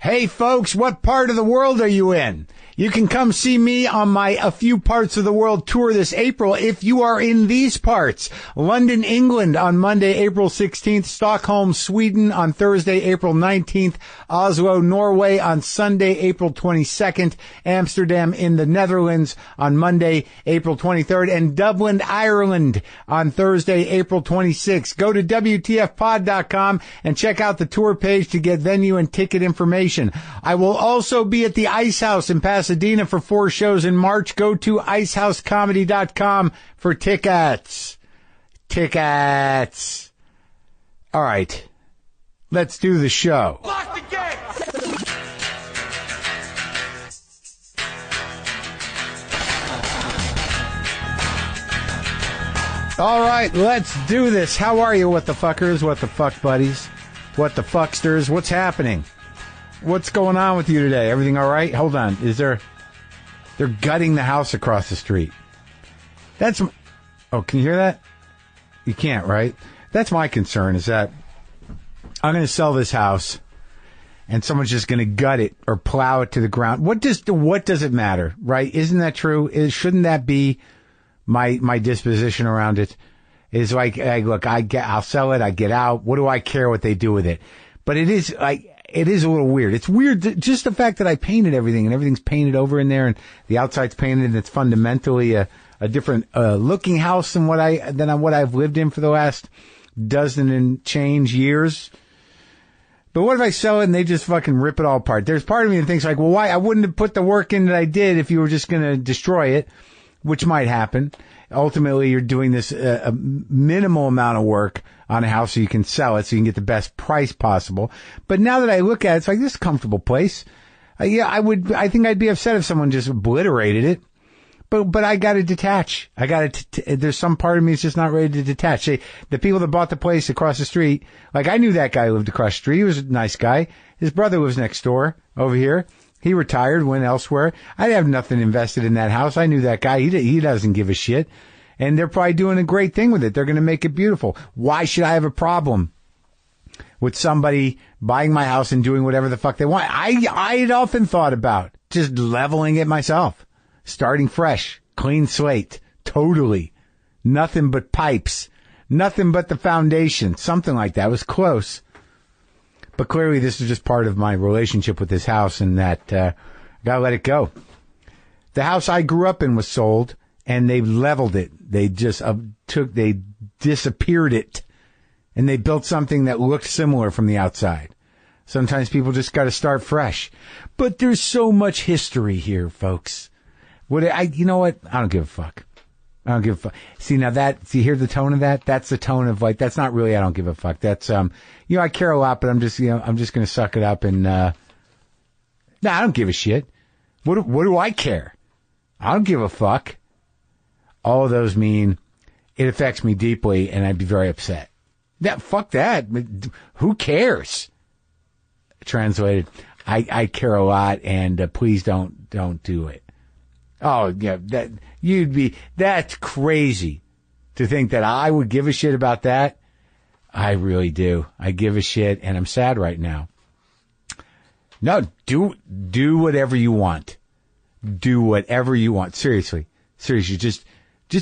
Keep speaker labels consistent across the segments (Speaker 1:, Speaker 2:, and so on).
Speaker 1: Hey folks, what part of the world are you in? You can come see me on my A Few Parts of the World tour this April if you are in these parts. London, England on Monday, April 16th. Stockholm, Sweden on Thursday, April 19th. Oslo, Norway on Sunday, April 22nd. Amsterdam in the Netherlands on Monday, April 23rd. And Dublin, Ireland on Thursday, April 26th. Go to WTFpod.com and check out the tour page to get venue and ticket information. I will also be at the Ice House in Pasadena for 4 shows in March. Go to icehousecomedy.com for tickets. Tickets. All right. Let's do the show.
Speaker 2: Lock the gate!
Speaker 1: All right, let's do this. How are you, what the fuckers, what the fuck buddies, what the fucksters? What's happening? What's going on with you today? Everything all right? Hold on. They're gutting the house across the street. Oh, can you hear that? You can't, right? That's my concern, is that I'm going to sell this house and someone's just going to gut it or plow it to the ground. What does it matter, right? Isn't that true? Shouldn't that be my disposition around it? Is like, hey, look, I'll sell it, I get out. What do I care what they do with it? But it is a little weird. It's weird, just the fact that I painted everything and everything's painted over in there and the outside's painted and it's fundamentally a different looking house than what I've lived in for the last dozen and change years. But what if I sell it and they just fucking rip it all apart? There's part of me that thinks like, well, why? I wouldn't have put the work in that I did if you were just going to destroy it, which might happen. Ultimately, you're doing this a minimal amount of work on a house so you can sell it, so you can get the best price possible. But now that I look at it, it's like, this is a comfortable place. I think I'd be upset if someone just obliterated it. But I got to detach. There's some part of me that's just not ready to detach. The people that bought the place across the street, like I knew that guy lived across the street. He was a nice guy. His brother lives next door over here. He retired, went elsewhere. I have nothing invested in that house. I knew that guy. He doesn't give a shit. And they're probably doing a great thing with it. They're going to make it beautiful. Why should I have a problem with somebody buying my house and doing whatever the fuck they want? I had often thought about just leveling it myself, starting fresh, clean slate, totally. Nothing but pipes, nothing but the foundation, something like that. It was close. But clearly this is just part of my relationship with this house and that gotta let it go. The house I grew up in was sold and they leveled it. They just they disappeared it and they built something that looked similar from the outside. Sometimes people just gotta start fresh. But there's so much history here, folks. You know what? I don't give a fuck. I don't give a fuck. See, hear the tone of that? That's the tone of like, that's not really, I don't give a fuck. That's, I care a lot, but I'm just going to suck it up and, I don't give a shit. What do I care? I don't give a fuck. All of those mean it affects me deeply and I'd be very upset. Fuck that. Who cares? Translated, I care a lot and, please don't do it. Oh, yeah, that's crazy to think that I would give a shit about that. I really do. I give a shit and I'm sad right now. No, do whatever you want. Do whatever you want. Seriously, just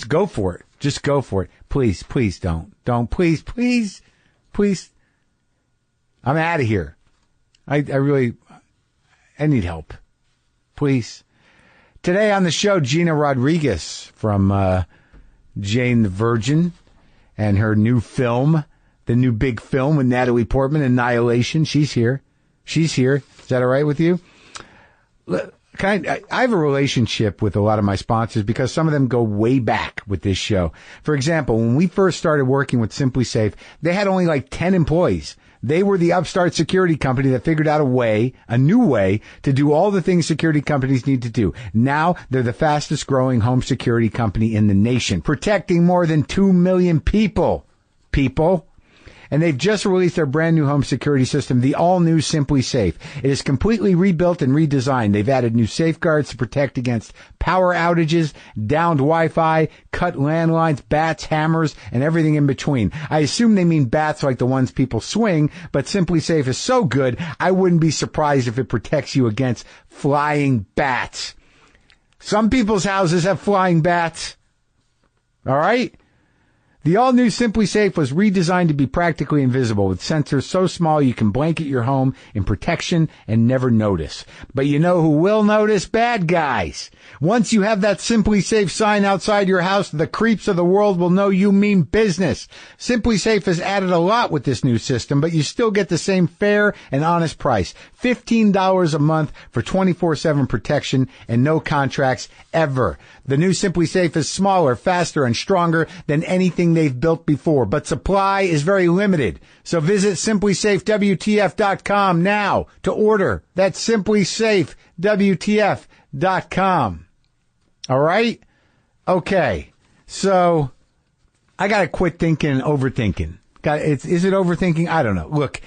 Speaker 1: go for it. Just go for it. Please don't. Please. I'm out of here. I need help. Please. Today on the show, Gina Rodriguez from Jane the Virgin and her new film, the new big film with Natalie Portman, Annihilation. She's here. Is that all right with you? I have a relationship with a lot of my sponsors because some of them go way back with this show. For example, when we first started working with Simply Safe, they had only like 10 employees. They were the upstart security company that figured out a new way to do all the things security companies need to do. Now they're the fastest growing home security company in the nation, protecting more than 2 million people. And they've just released their brand new home security system, the all-new Simply Safe. It is completely rebuilt and redesigned. They've added new safeguards to protect against power outages, downed Wi-Fi, cut landlines, bats, hammers, and everything in between. I assume they mean bats like the ones people swing, but Simply Safe is so good, I wouldn't be surprised if it protects you against flying bats. Some people's houses have flying bats. All right? The all-new Simply Safe was redesigned to be practically invisible, with sensors so small you can blanket your home in protection and never notice. But you know who will notice? Bad guys. Once you have that Simply Safe sign outside your house, the creeps of the world will know you mean business. Simply Safe has added a lot with this new system, but you still get the same fair and honest price. $15 a month for 24/7 protection and no contracts ever. The new Simply Safe is smaller, faster, and stronger than anything they've built before, but supply is very limited. So visit simplysafewtf.com now to order. That's simplysafewtf.com. All right? Okay. So I got to quit thinking and overthinking. Is it overthinking? I don't know. Look,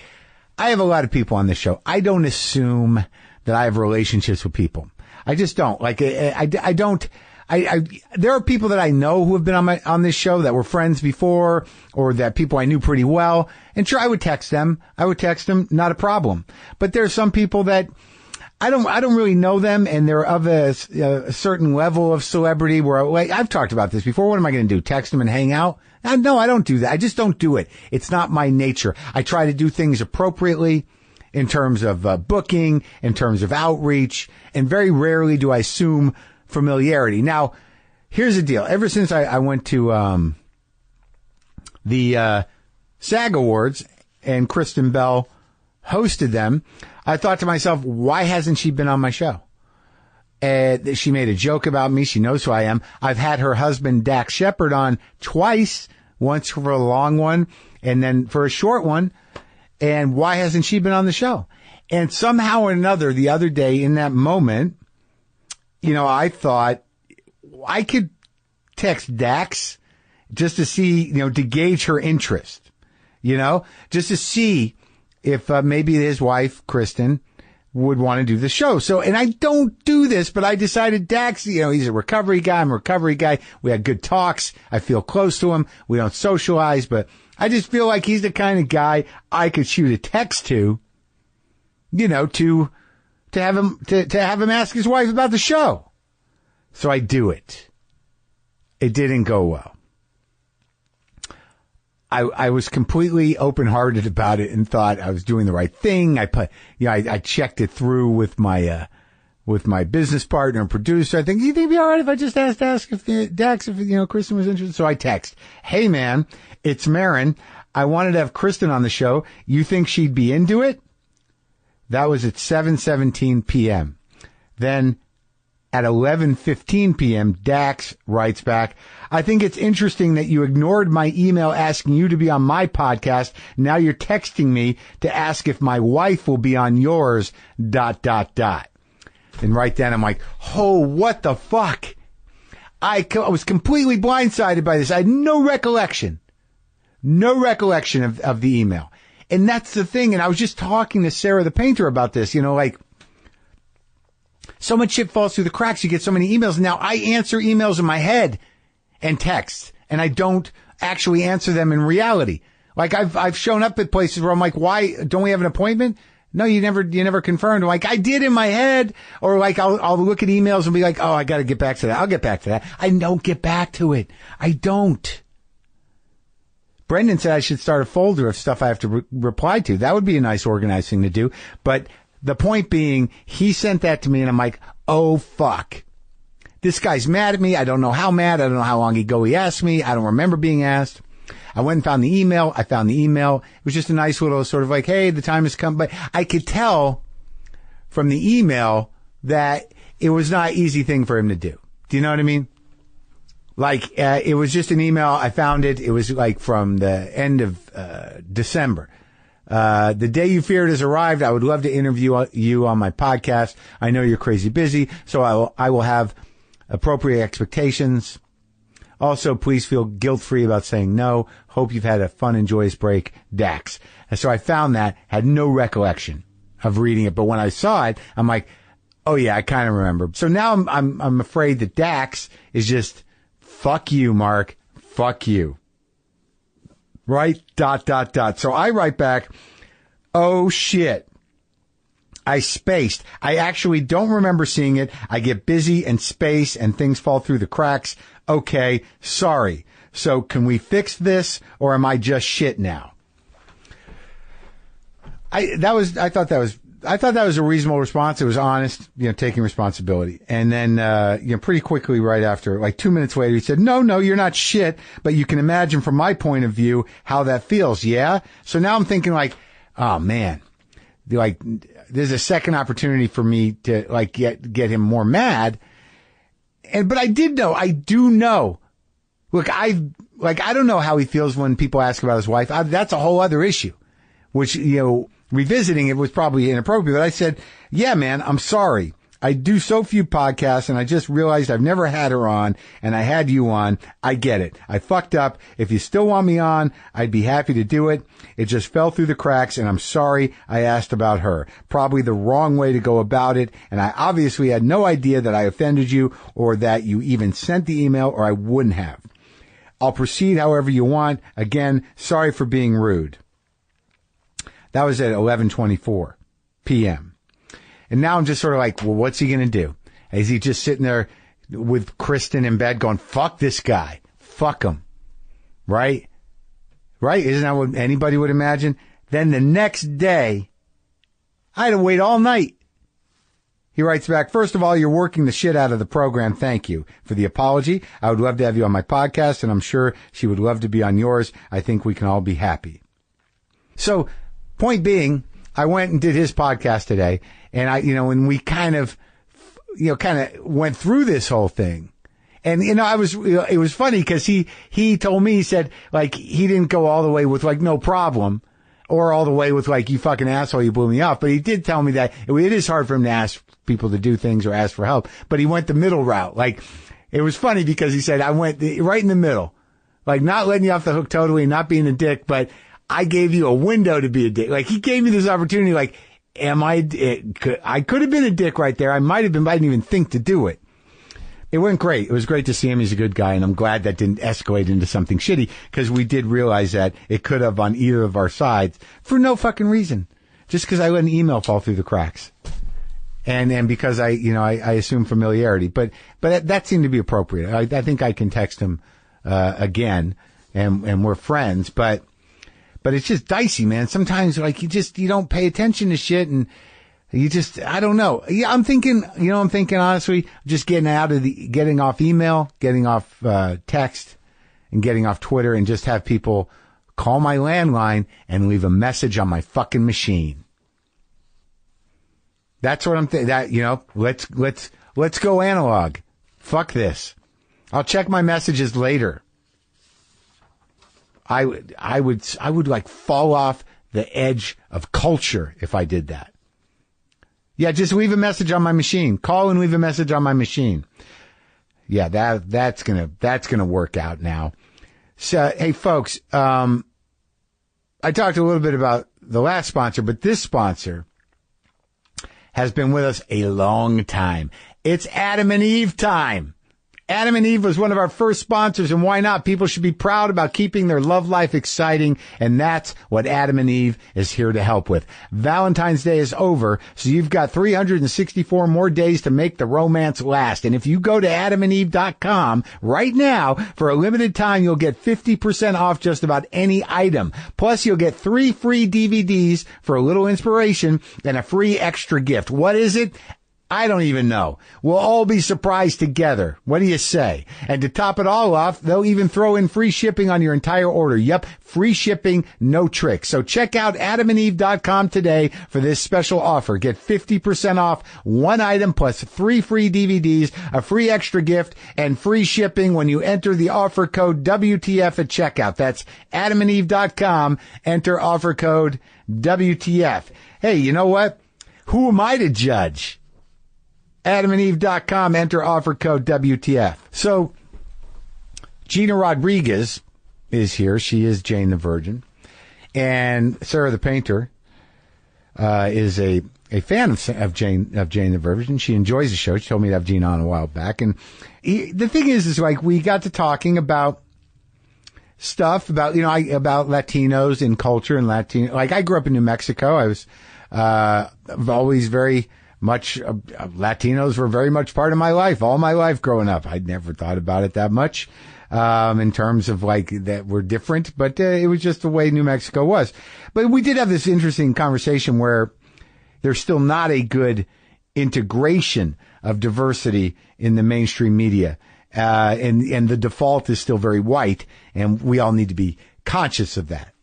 Speaker 1: I have a lot of people on this show. I don't assume that I have relationships with people. I just don't. Like, I don't. There are people that I know who have been on this show that were friends before, or that people I knew pretty well. And sure, I would text them. Not a problem. But there are some people that I don't really know them, and they're of a certain level of celebrity where, like, I've talked about this before. What am I going to do? Text them and hang out? No, I don't do that. I just don't do it. It's not my nature. I try to do things appropriately in terms of booking, in terms of outreach, and very rarely do I assume familiarity. Now, here's the deal. Ever since I went to the SAG Awards and Kristen Bell hosted them, I thought to myself, why hasn't she been on my show? She made a joke about me. She knows who I am. I've had her husband, Dax Shepard, on twice, once for a long one and then for a short one. And why hasn't she been on the show? And somehow or another, the other day in that moment, I thought I could text Dax just to see, to gauge her interest, just to see if maybe his wife, Kristen, would want to do the show. So, and I don't do this, but I decided Dax, he's a recovery guy. I'm a recovery guy. We had good talks. I feel close to him. We don't socialize, but I just feel like he's the kind of guy I could shoot a text to, to have him ask his wife about the show. So I do it. It didn't go well. I was completely open-hearted about it and thought I was doing the right thing. I checked it through with my business partner and producer. I think, you think it'd be all right if I just asked if Dax, if Kristen was interested? So I text, hey man, it's Maron. I wanted to have Kristen on the show. You think she'd be into it? That was at 7:17 p.m. Then at 11:15 p.m., Dax writes back, I think it's interesting that you ignored my email asking you to be on my podcast. Now you're texting me to ask if my wife will be on yours, ... And right then I'm like, oh, what the fuck? I was completely blindsided by this. I had no recollection of the email. And that's the thing. And I was just talking to Sarah the painter about this, so much shit falls through the cracks. You get so many emails. Now I answer emails in my head and texts, and I don't actually answer them in reality. Like I've shown up at places where I'm like, why don't we have an appointment? No, you never confirmed. I'm like, I did in my head. Or like I'll look at emails and be like, oh, I got to get back to that. I'll get back to that. I don't get back to it. I don't. Brendan said I should start a folder of stuff I have to reply to. That would be a nice organized thing to do. But the point being, he sent that to me and I'm like, oh, fuck. This guy's mad at me. I don't know how mad. I don't know how long ago he asked me. I don't remember being asked. I went and found the email. I found the email. It was just a nice little sort of like, hey, the time has come. But I could tell from the email that it was not an easy thing for him to do. Do you know what I mean? Like, it was just an email. I found it. It was like from the end of December. The day you feared has arrived. I would love to interview you on my podcast. I know you're crazy busy, so I will have appropriate expectations. Also, please feel guilt-free about saying no. Hope you've had a fun and joyous break, Dax. And so I found that, had no recollection of reading it. But when I saw it, I'm like, oh yeah, I kind of remember. So now I'm afraid that Dax is just, fuck you, Mark. Fuck you. Right? ... So I write back, oh shit. I spaced. I actually don't remember seeing it. I get busy and space and things fall through the cracks. Okay, sorry. So can we fix this or am I just shit now? I thought that was a reasonable response. It was honest, taking responsibility. And then, pretty quickly right after, like 2 minutes later, he said, no, you're not shit, but you can imagine from my point of view how that feels. Yeah. So now I'm thinking like, oh man, like there's a second opportunity for me to like get him more mad. But I do know. Look, I don't know how he feels when people ask about his wife. That's a whole other issue, which, revisiting it was probably inappropriate. But I said, yeah, man, I'm sorry. I do so few podcasts and I just realized I've never had her on and I had you on. I get it. I fucked up. If you still want me on, I'd be happy to do it. It just fell through the cracks and I'm sorry I asked about her. Probably the wrong way to go about it. And I obviously had no idea that I offended you or that you even sent the email or I wouldn't have. I'll proceed however you want. Again, sorry for being rude. That was at 11:24 p.m. And now I'm just sort of like, well, what's he going to do? Is he just sitting there with Kristen in bed going, fuck this guy. Fuck him. Right? Right? Isn't that what anybody would imagine? Then the next day, I had to wait all night. He writes back, first of all, you're working the shit out of the program. Thank you for the apology. I would love to have you on my podcast, and I'm sure she would love to be on yours. I think we can all be happy. So, point being, I went and did his podcast today, and and we kind of went through this whole thing. And, it was funny because he told me, he said, like, he didn't go all the way with, like, no problem, or all the way with, like, you fucking asshole, you blew me off. But he did tell me that it is hard for him to ask people to do things or ask for help. But he went the middle route. Like, it was funny because he said, I went right in the middle. Like, not letting you off the hook totally, not being a dick, but I gave you a window to be a dick. Like, he gave me this opportunity, like, I could have been a dick right there. I might have been, but I didn't even think to do it. It went great. It was great to see him. He's a good guy, and I'm glad that didn't escalate into something shitty, because we did realize that it could have on either of our sides for no fucking reason. Just because I let an email fall through the cracks. And because I assume familiarity. But that seemed to be appropriate. I think I can text him, again, and we're friends, but it's just dicey, man. Sometimes, like, you don't pay attention to shit, and you just, I don't know. Yeah, I'm thinking honestly, just getting off email, getting off, text, and getting off Twitter, and just have people call my landline and leave a message on my fucking machine. That's what I'm thinking. Let's go analog. Fuck this. I'll check my messages later. I would like fall off the edge of culture if I did that. Yeah, just leave a message on my machine. Call and leave a message on my machine. Yeah, that's gonna work out now. So, hey folks, I talked a little bit about the last sponsor, but this sponsor has been with us a long time. It's Adam and Eve time. Adam and Eve was one of our first sponsors, and why not? People should be proud about keeping their love life exciting, and that's what Adam and Eve is here to help with. Valentine's Day is over, so you've got 364 more days to make the romance last. And if you go to adamandeve.com right now, for a limited time, you'll get 50% off just about any item. Plus, you'll get 3 free DVDs for a little inspiration and a free extra gift. What is it? I don't even know. We'll all be surprised together. What do you say? And to top it all off, they'll even throw in free shipping on your entire order. Yep, free shipping, no tricks. So check out adamandeve.com today for this special offer. Get 50% off one item plus 3 free DVDs, a free extra gift, and free shipping when you enter the offer code WTF at checkout. That's adamandeve.com. Enter offer code WTF. Hey, you know what? Who am I to judge? adamandeve.com, enter offer code WTF. So, Gina Rodriguez is here. She is Jane the Virgin. And Sarah the Painter is a fan of Jane the Virgin. She enjoys the show. She told me to have Gina on a while back. And the thing is like we got to talking about stuff about Latinos and culture and Latino. Like I grew up in New Mexico. I was always very much Latinos were very much part of my life all my life growing up. I'd never thought about it that much in terms of like that we're different, but it was just the way New Mexico was. But we did have this interesting conversation where there's still not a good integration of diversity in the mainstream media. And the default is still very white, and we all need to be conscious of that.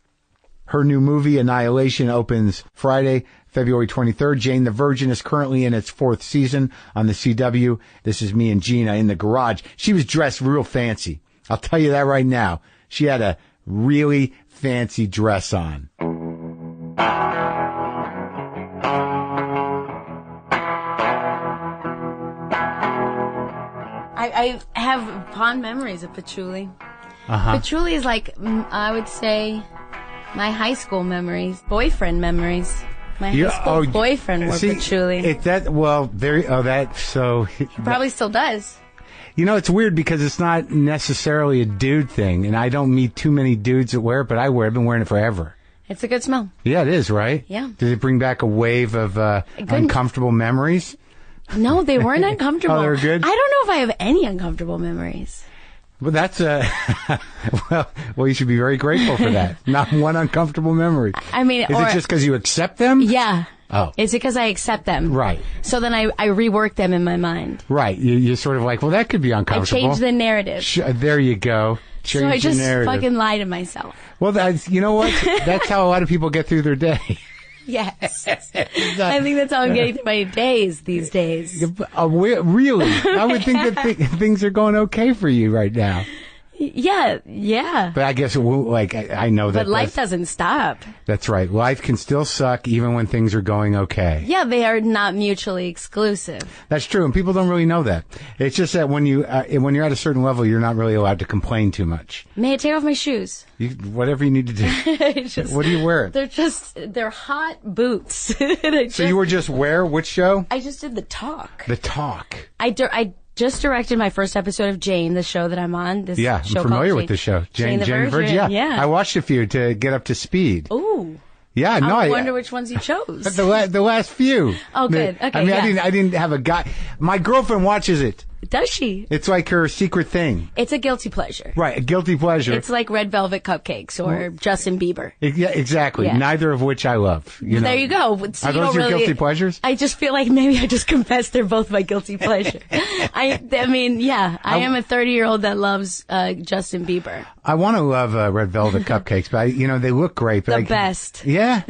Speaker 1: Her new movie, Annihilation, opens Friday, February 23rd. Jane the Virgin is currently in its 4th season on the CW. This is me and Gina in the garage. She was dressed real fancy. I'll tell you that right now. She had a really fancy dress on.
Speaker 2: I have fond memories of patchouli.
Speaker 1: Uh-huh.
Speaker 2: Patchouli is like, I would say, my high school memories, boyfriend memories. My high school boyfriend wore patchouli.
Speaker 1: He
Speaker 2: Probably still does.
Speaker 1: You know, it's weird because it's not necessarily a dude thing, and I don't meet too many dudes that wear it, but I wear it. I've been wearing it forever.
Speaker 2: It's a good smell.
Speaker 1: Yeah, it is, right?
Speaker 2: Yeah.
Speaker 1: Does it bring back a wave of uncomfortable memories?
Speaker 2: No, they weren't uncomfortable.
Speaker 1: Oh, they're good?
Speaker 2: I don't know if I have any uncomfortable memories.
Speaker 1: Well, that's well, you should be very grateful for that. Not one uncomfortable memory.
Speaker 2: I mean,
Speaker 1: is it just because you accept them?
Speaker 2: Yeah.
Speaker 1: Oh.
Speaker 2: It's because I accept them.
Speaker 1: Right.
Speaker 2: So then I rework them in my mind.
Speaker 1: Right. You're sort of like, well, that could be uncomfortable.
Speaker 2: I change the narrative.
Speaker 1: There you go. Change
Speaker 2: so I just
Speaker 1: the narrative.
Speaker 2: fucking lie to myself.
Speaker 1: Well, you know what? That's how a lot of people get through their day.
Speaker 2: Yes. I think that's how I'm getting through my days these days.
Speaker 1: Really? I would think that things are going okay for you right now.
Speaker 2: Yeah.
Speaker 1: But I guess, I know that.
Speaker 2: But life doesn't stop.
Speaker 1: That's right. Life can still suck even when things are going okay.
Speaker 2: Yeah, they are not mutually exclusive.
Speaker 1: That's true, and people don't really know that. It's just that when you're at a certain level, you're not really allowed to complain too much.
Speaker 2: May I take off my shoes?
Speaker 1: Whatever you need to do. What do you wear?
Speaker 2: They're hot boots.
Speaker 1: So you were just where? Which show?
Speaker 2: I just did The Talk.
Speaker 1: The Talk.
Speaker 2: I just directed my first episode of Jane, the show that I'm on.
Speaker 1: I'm familiar with the show. Jane the Virgin. Yeah. I watched a few to get up to speed.
Speaker 2: Ooh.
Speaker 1: Yeah, no.
Speaker 2: I wonder which ones you chose.
Speaker 1: The last few.
Speaker 2: Oh, good. Okay.
Speaker 1: I mean, I didn't have a guy. My girlfriend watches it.
Speaker 2: Does she?
Speaker 1: It's like her secret thing.
Speaker 2: It's a guilty pleasure.
Speaker 1: Right, a guilty pleasure.
Speaker 2: It's like red velvet cupcakes or Justin Bieber.
Speaker 1: Yeah, exactly. Yeah. Neither of which I love.
Speaker 2: There you go. So
Speaker 1: Are those your guilty pleasures?
Speaker 2: I just feel like maybe I just confessed they're both my guilty pleasure. I mean, yeah, I am a 30-year-old that loves Justin Bieber.
Speaker 1: I want to love red velvet cupcakes, but they look great. But
Speaker 2: best.
Speaker 1: Yeah.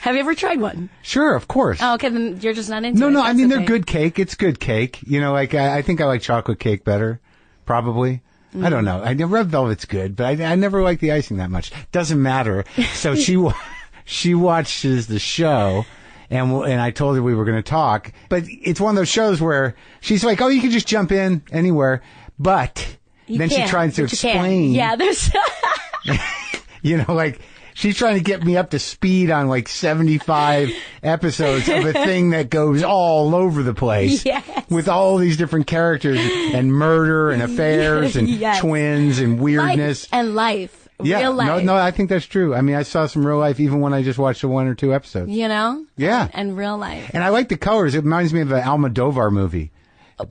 Speaker 2: Have you ever tried one?
Speaker 1: Sure, of course.
Speaker 2: Oh, okay, then you're just not into it.
Speaker 1: No, I mean, they're good cake. It's good cake. I think I like chocolate cake better, probably. I don't know. Red velvet's good, but I never like the icing that much. Doesn't matter. So she watches the show, and I told her we were going to talk. But it's one of those shows where she's like, "Oh, you can just jump in anywhere," but then she tries to explain.
Speaker 2: Yeah, there's.
Speaker 1: She's trying to get me up to speed on 75 episodes of a thing that goes all over the place.
Speaker 2: Yes.
Speaker 1: With all these different characters and murder and affairs and twins and weirdness.
Speaker 2: Life.
Speaker 1: Yeah.
Speaker 2: Real life.
Speaker 1: No, I think that's true. I mean, I saw some real life even when I just watched the 1 or 2 episodes. Yeah.
Speaker 2: And real life.
Speaker 1: And I like the colors. It reminds me of an Almodovar movie.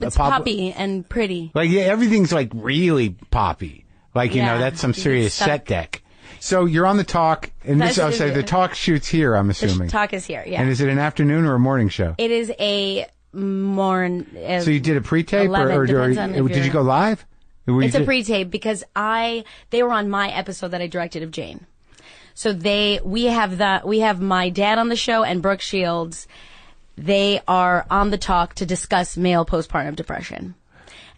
Speaker 2: It's poppy and pretty.
Speaker 1: Everything's really poppy. That's some serious set deck. So you're on The Talk, and The Talk shoots here, I'm assuming.
Speaker 2: The Talk is here, yeah.
Speaker 1: And is it an afternoon or a morning show?
Speaker 2: It is a morning.
Speaker 1: So you did a pre-tape, or did you go live?
Speaker 2: It's a pre-tape because they were on my episode that I directed of Jane. So we have my dad on the show and Brooke Shields. They are on The Talk to discuss male postpartum depression.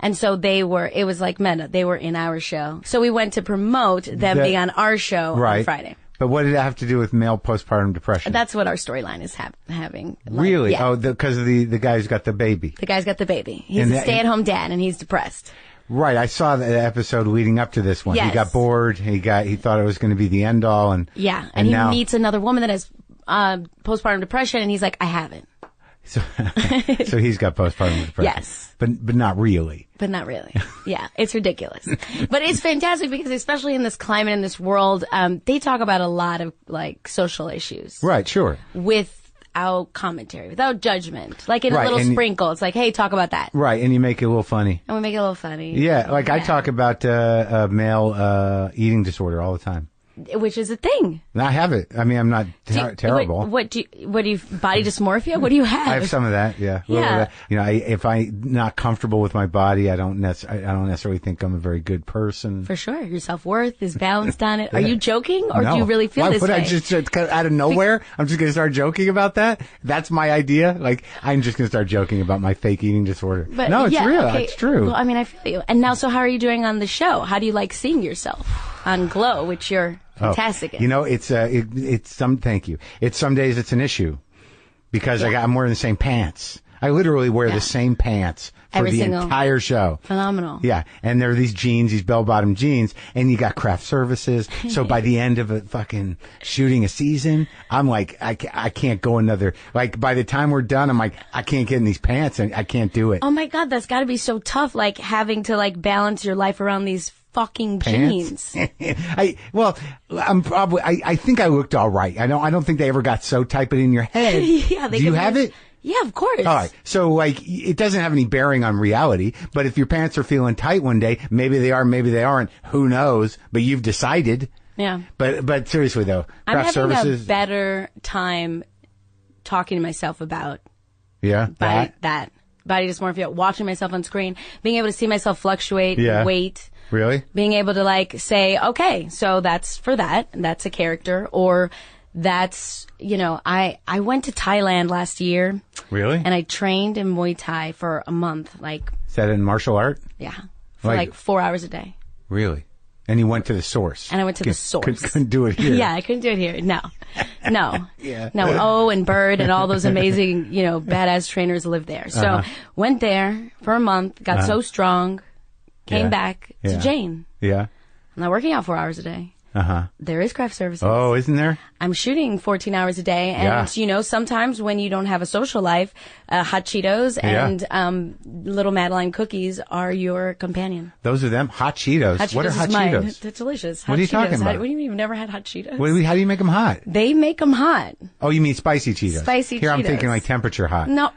Speaker 2: And so it was like meta. They were in our show. So we went to promote them being on our show on Friday.
Speaker 1: But what did it have to do with male postpartum depression?
Speaker 2: That's what our storyline is having.
Speaker 1: Really?
Speaker 2: Yeah.
Speaker 1: Oh, because the guy's got the baby.
Speaker 2: The guy's got the baby. He's a stay-at-home dad, and he's depressed.
Speaker 1: Right, I saw the episode leading up to this one.
Speaker 2: Yes.
Speaker 1: He got bored. He thought it was going to be the end all, and
Speaker 2: he
Speaker 1: now,
Speaker 2: meets another woman that has postpartum depression, and he's like, I haven't.
Speaker 1: So he's got postpartum depression.
Speaker 2: Yes,
Speaker 1: but not really.
Speaker 2: But not really. Yeah, it's ridiculous. But it's fantastic because especially in this climate, in this world, they talk about a lot of like social issues.
Speaker 1: Right, sure.
Speaker 2: Without commentary, without judgment. Like in a
Speaker 1: Right,
Speaker 2: little
Speaker 1: and
Speaker 2: sprinkle. It's like, hey, talk about that.
Speaker 1: Right, and you make it a little funny.
Speaker 2: And we make it a little funny.
Speaker 1: Yeah, like I talk about male eating disorder all the time.
Speaker 2: Which is a thing.
Speaker 1: I have it. I mean, I'm not terrible.
Speaker 2: What do you, body dysmorphia? What do you have?
Speaker 1: I have some of that, yeah. A little of that. You know, if I'm not comfortable with my body, I don't necessarily think I'm a very good person.
Speaker 2: For sure. Your self-worth is balanced on it. Are you joking or
Speaker 1: No.
Speaker 2: do you really feel this way?
Speaker 1: I just out of nowhere, I'm just going to start joking about that? That's my idea? Like, I'm just going to start joking about my fake eating disorder.
Speaker 2: But,
Speaker 1: no, it's real.
Speaker 2: Okay.
Speaker 1: It's true.
Speaker 2: Well, I mean, I feel you. And now, so how are you doing on the show? How do you like seeing yourself on Glow, which you're fantastic in?
Speaker 1: You know, thank you. Some days it's an issue because I'm wearing the same pants. I literally wear the same pants for the entire show.
Speaker 2: Phenomenal.
Speaker 1: Yeah. And there are these jeans, these bell-bottom jeans, and you got craft services. So by the end of a fucking shooting a season, I'm like, I can't go another, like by the time we're done, I'm like, I can't get in these pants and I can't do it.
Speaker 2: Oh my God, that's gotta be so tough, like having to like balance your life around these fucking jeans.
Speaker 1: I think I looked all right. I don't think they ever got so tight, but in your head.
Speaker 2: Yeah,
Speaker 1: do you have it?
Speaker 2: Yeah, of course.
Speaker 1: All right. So, like, it doesn't have any bearing on reality, but if your pants are feeling tight one day, maybe they are, maybe they aren't. Who knows? But you've decided.
Speaker 2: Yeah.
Speaker 1: But seriously, though,
Speaker 2: I'm
Speaker 1: craft
Speaker 2: having
Speaker 1: services.
Speaker 2: a better time talking to myself about
Speaker 1: that
Speaker 2: body dysmorphia, watching myself on screen, being able to see myself fluctuate, weight.
Speaker 1: Really?
Speaker 2: Being able to, like, say, okay, so that's for that, and that's a character, or that's, you know, I went to Thailand last year.
Speaker 1: Really?
Speaker 2: And I trained in Muay Thai for a month, like.
Speaker 1: Is that in martial art?
Speaker 2: Yeah. For like 4 hours a day.
Speaker 1: Really? And you went to the source?
Speaker 2: And I went to the source.
Speaker 1: Couldn't do it here.
Speaker 2: Yeah, I couldn't do it here. No.
Speaker 1: Yeah.
Speaker 2: No, O and Bird and all those amazing, you know, badass trainers live there. So went there for a month, got so strong, came back to Jane.
Speaker 1: Yeah.
Speaker 2: I'm not working out 4 hours a day. There is craft services.
Speaker 1: Oh, isn't there?
Speaker 2: I'm shooting 14 hours a day. And, you know, sometimes when you don't have a social life, hot Cheetos and little Madeline cookies are your companion.
Speaker 1: Those are them? Hot Cheetos. What are hot Cheetos?
Speaker 2: They're delicious.
Speaker 1: What are you talking about?
Speaker 2: What do you mean you've never had hot Cheetos?
Speaker 1: How do you make them hot?
Speaker 2: They make them hot.
Speaker 1: Oh, you mean spicy Cheetos?
Speaker 2: Spicy Cheetos.
Speaker 1: Here I'm thinking like temperature hot.
Speaker 2: No.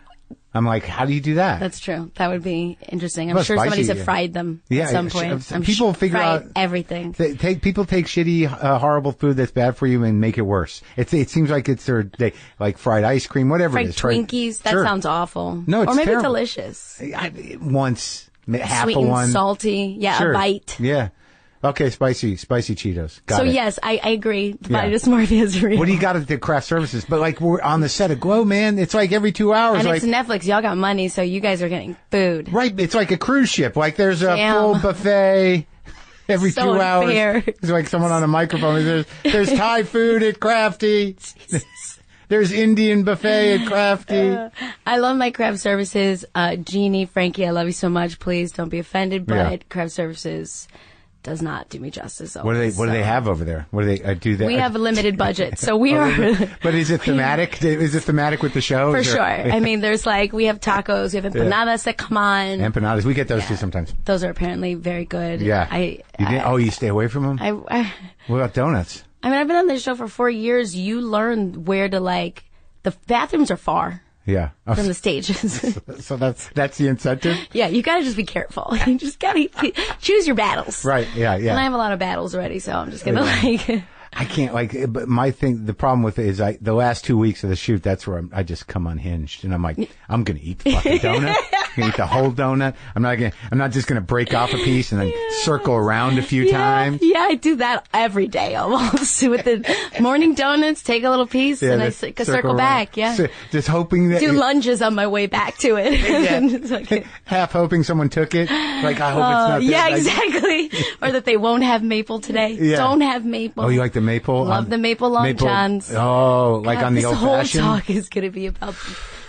Speaker 1: I'm like, how do you do that?
Speaker 2: That's true. That would be interesting. I'm
Speaker 1: Well,
Speaker 2: sure somebody's
Speaker 1: spicy,
Speaker 2: fried them
Speaker 1: Yeah,
Speaker 2: at some point.
Speaker 1: people figure out
Speaker 2: everything.
Speaker 1: People take shitty, horrible food that's bad for you and make it worse. It seems like it's like fried ice cream, whatever
Speaker 2: Fried
Speaker 1: it is.
Speaker 2: Twinkies. That sounds awful.
Speaker 1: No, it's
Speaker 2: or maybe
Speaker 1: terrible.
Speaker 2: delicious.
Speaker 1: Once, half
Speaker 2: Sweet
Speaker 1: a
Speaker 2: and
Speaker 1: one.
Speaker 2: salty. Yeah,
Speaker 1: Sure.
Speaker 2: a bite.
Speaker 1: Yeah. Okay, spicy Cheetos. Got
Speaker 2: So
Speaker 1: it.
Speaker 2: yes, I agree. The body dysmorphia is real.
Speaker 1: What do you got at the craft services? But like we're on the set of Glow, man. It's like every 2 hours.
Speaker 2: And
Speaker 1: like,
Speaker 2: it's Netflix. Y'all got money, so you guys are getting food.
Speaker 1: Right. It's like a cruise ship. Like there's a full buffet every
Speaker 2: So
Speaker 1: 2 hours.
Speaker 2: unfair.
Speaker 1: It's like someone on a microphone. There's Thai food at Crafty. There's Indian buffet at Crafty.
Speaker 2: I love my craft services. Jeannie, Frankie, I love you so much. Please don't be offended, but craft services does not do me justice.
Speaker 1: What do they have over there? What do they do?
Speaker 2: We have a limited budget, so we are.
Speaker 1: But is it thematic? Is it thematic with the show?
Speaker 2: For sure. I mean, there's we have tacos, we have empanadas that come on.
Speaker 1: Empanadas. We get those too sometimes.
Speaker 2: Those are apparently very good.
Speaker 1: Yeah. You stay away from them? What about donuts?
Speaker 2: I mean, I've been on this show for 4 years. You learn where to the bathrooms are far.
Speaker 1: Yeah.
Speaker 2: From the stages.
Speaker 1: So that's the incentive?
Speaker 2: Yeah, you gotta just be careful. You just gotta choose your battles.
Speaker 1: Right, yeah.
Speaker 2: And I have a lot of battles already, so I'm just gonna
Speaker 1: I can't but the problem with it is the last 2 weeks of the shoot, that's where I just come unhinged and I'm like, I'm going to eat the fucking donut. I'm going to eat the whole donut. I'm not just going to break off a piece and then circle around a few times.
Speaker 2: Yeah, I do that every day almost with the morning donuts, take a little piece and I circle back. Yeah.
Speaker 1: So, just hoping that.
Speaker 2: Do lunges on my way back to it.
Speaker 1: Yeah. Half hoping someone took it. Like, I hope it's not.
Speaker 2: Yeah, exactly. Or that they won't have maple today.
Speaker 1: Yeah.
Speaker 2: Don't have maple.
Speaker 1: Oh, you like the maple?
Speaker 2: Love the maple long johns.
Speaker 1: Oh, like on the old fashioned?
Speaker 2: This whole talk is going to be about,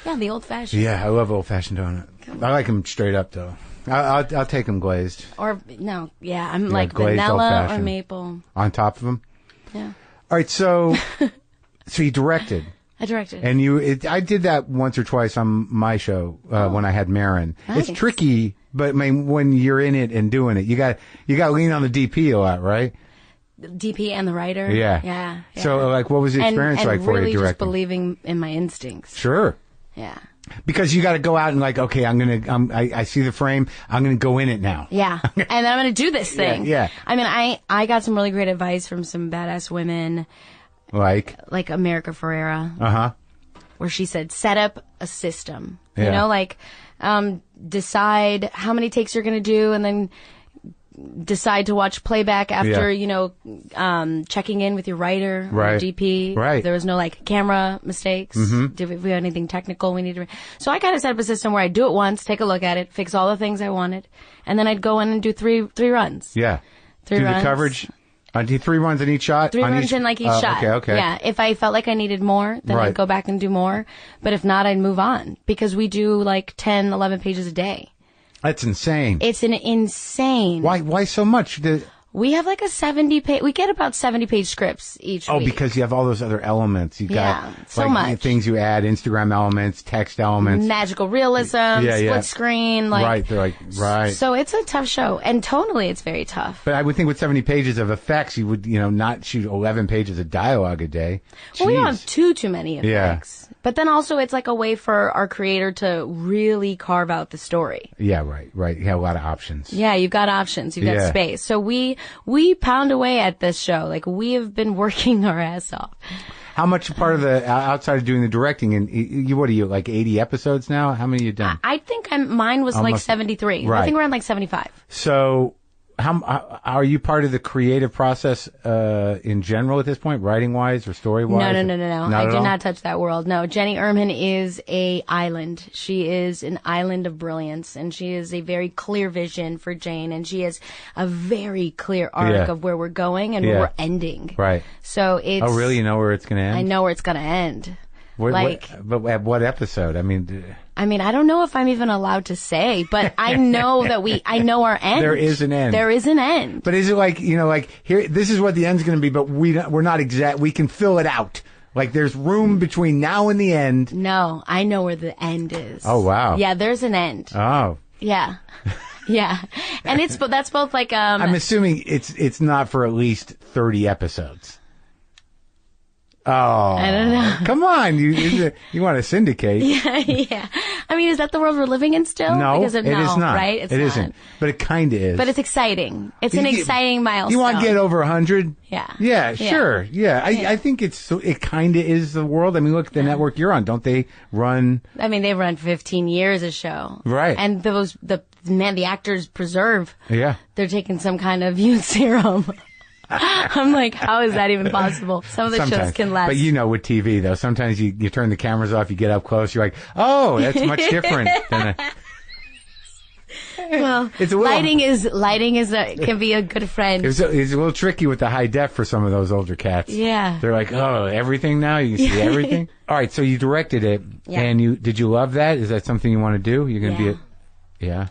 Speaker 2: the old fashioned.
Speaker 1: Yeah, I love old fashioned donut. I like them straight up though. I'll take them glazed.
Speaker 2: Or no, yeah, I'm like
Speaker 1: glazed
Speaker 2: vanilla or
Speaker 1: old-fashioned.
Speaker 2: maple.
Speaker 1: On top of them?
Speaker 2: Yeah.
Speaker 1: All right, so you directed.
Speaker 2: I directed.
Speaker 1: And I did that once or twice on my show when I had Maron.
Speaker 2: Nice.
Speaker 1: It's tricky, but I mean, when you're in it and doing it, you got to lean on the DP a lot, right?
Speaker 2: DP and the writer.
Speaker 1: Yeah. So, like, what was the experience like for
Speaker 2: really
Speaker 1: you directing?
Speaker 2: just believing in my instincts.
Speaker 1: Sure.
Speaker 2: Yeah.
Speaker 1: Because you got to go out and like, okay, I see the frame. I'm going to go in it now.
Speaker 2: Yeah. And I'm going to do this thing.
Speaker 1: Yeah.
Speaker 2: I mean, I got some really great advice from some badass women.
Speaker 1: Like
Speaker 2: America Ferrera. Where she said, set up a system.
Speaker 1: Yeah.
Speaker 2: You know, like, decide how many takes you're going to do and then decide to watch playback after, checking in with your writer or DP.
Speaker 1: Right.
Speaker 2: There was no like camera mistakes. If we have anything technical we need to. So I kind of set up a system where I'd do it once, take a look at it, fix all the things I wanted, and then I'd go in and do three runs.
Speaker 1: Yeah.
Speaker 2: Three
Speaker 1: do
Speaker 2: runs.
Speaker 1: The coverage. Do 3 runs in each shot?
Speaker 2: Three runs in like each shot.
Speaker 1: Okay.
Speaker 2: Yeah. If I felt like I needed more, then I'd go back and do more. But if not, I'd move on because we do like 10, 11 pages a day.
Speaker 1: That's insane.
Speaker 2: It's an insane.
Speaker 1: Why so much?
Speaker 2: We have like a 70-page, we get about 70-page scripts each week.
Speaker 1: Oh, because you have all those other elements. You got
Speaker 2: so much.
Speaker 1: Things you add, Instagram elements, text elements.
Speaker 2: Magical realism, split screen. Like,
Speaker 1: they're like, right.
Speaker 2: So it's a tough show. And tonally, it's very tough.
Speaker 1: But I would think with 70 pages of effects, you would, not shoot 11 pages of dialogue a day.
Speaker 2: Well, we don't have too many effects.
Speaker 1: Yeah.
Speaker 2: But then also it's like a way for our creator to really carve out the story.
Speaker 1: Yeah, right. You have a lot of options.
Speaker 2: Yeah, you've got options. You've got space. So we pound away at this show. Like, we have been working our ass off.
Speaker 1: How much part of the, outside of doing the directing, and what are you, like 80 episodes now? How many have you done?
Speaker 2: I think mine was like 73.
Speaker 1: Right.
Speaker 2: I think we're on like 75.
Speaker 1: So, are you part of the creative process in general at this point, writing-wise or story-wise?
Speaker 2: No. I do not touch that world. No, Jenny Erman is a island. She is an island of brilliance, and she is a very clear vision for Jane, and she has a very clear arc of where we're going and where we're ending.
Speaker 1: Right.
Speaker 2: So it's...
Speaker 1: Oh, really? You know where it's going to end?
Speaker 2: I know where it's going to end.
Speaker 1: But at what episode? I mean,
Speaker 2: I don't know if I'm even allowed to say, but I know that I know our end.
Speaker 1: There is an end.
Speaker 2: There is an end.
Speaker 1: But is it like, here, this is what the end's going to be, but we're not exact, we can fill it out. Like there's room between now and the end.
Speaker 2: No, I know where the end is.
Speaker 1: Oh, wow.
Speaker 2: Yeah, there's an end.
Speaker 1: Oh.
Speaker 2: Yeah. Yeah. And that's both like,
Speaker 1: I'm assuming it's not for at least 30 episodes. Oh,
Speaker 2: I don't know.
Speaker 1: Come on, you want to syndicate?
Speaker 2: Yeah. I mean, is that the world we're living in still?
Speaker 1: No,
Speaker 2: because
Speaker 1: it is not.
Speaker 2: Right?
Speaker 1: It isn't. But it kind of is.
Speaker 2: But it's exciting. It's an exciting milestone.
Speaker 1: You want to get over 100?
Speaker 2: Yeah.
Speaker 1: Yeah, sure. Yeah, I think it kind of is the world. I mean, look, the network you're on, don't they run?
Speaker 2: I mean, they've run 15 years a show,
Speaker 1: right?
Speaker 2: And the actors preserve.
Speaker 1: Yeah.
Speaker 2: They're taking some kind of youth serum. I'm like, how is that even possible? Some of the shows can last.
Speaker 1: But with TV, though, sometimes you turn the cameras off, you get up close, you're like, oh, that's much different than
Speaker 2: well, lighting can be a good friend.
Speaker 1: It's a little tricky with the high def for some of those older cats.
Speaker 2: Yeah.
Speaker 1: They're like, oh, everything now? You can see everything? All right, so you directed it, and did you love that? Is that something you want to do? You're going to be
Speaker 2: Yeah.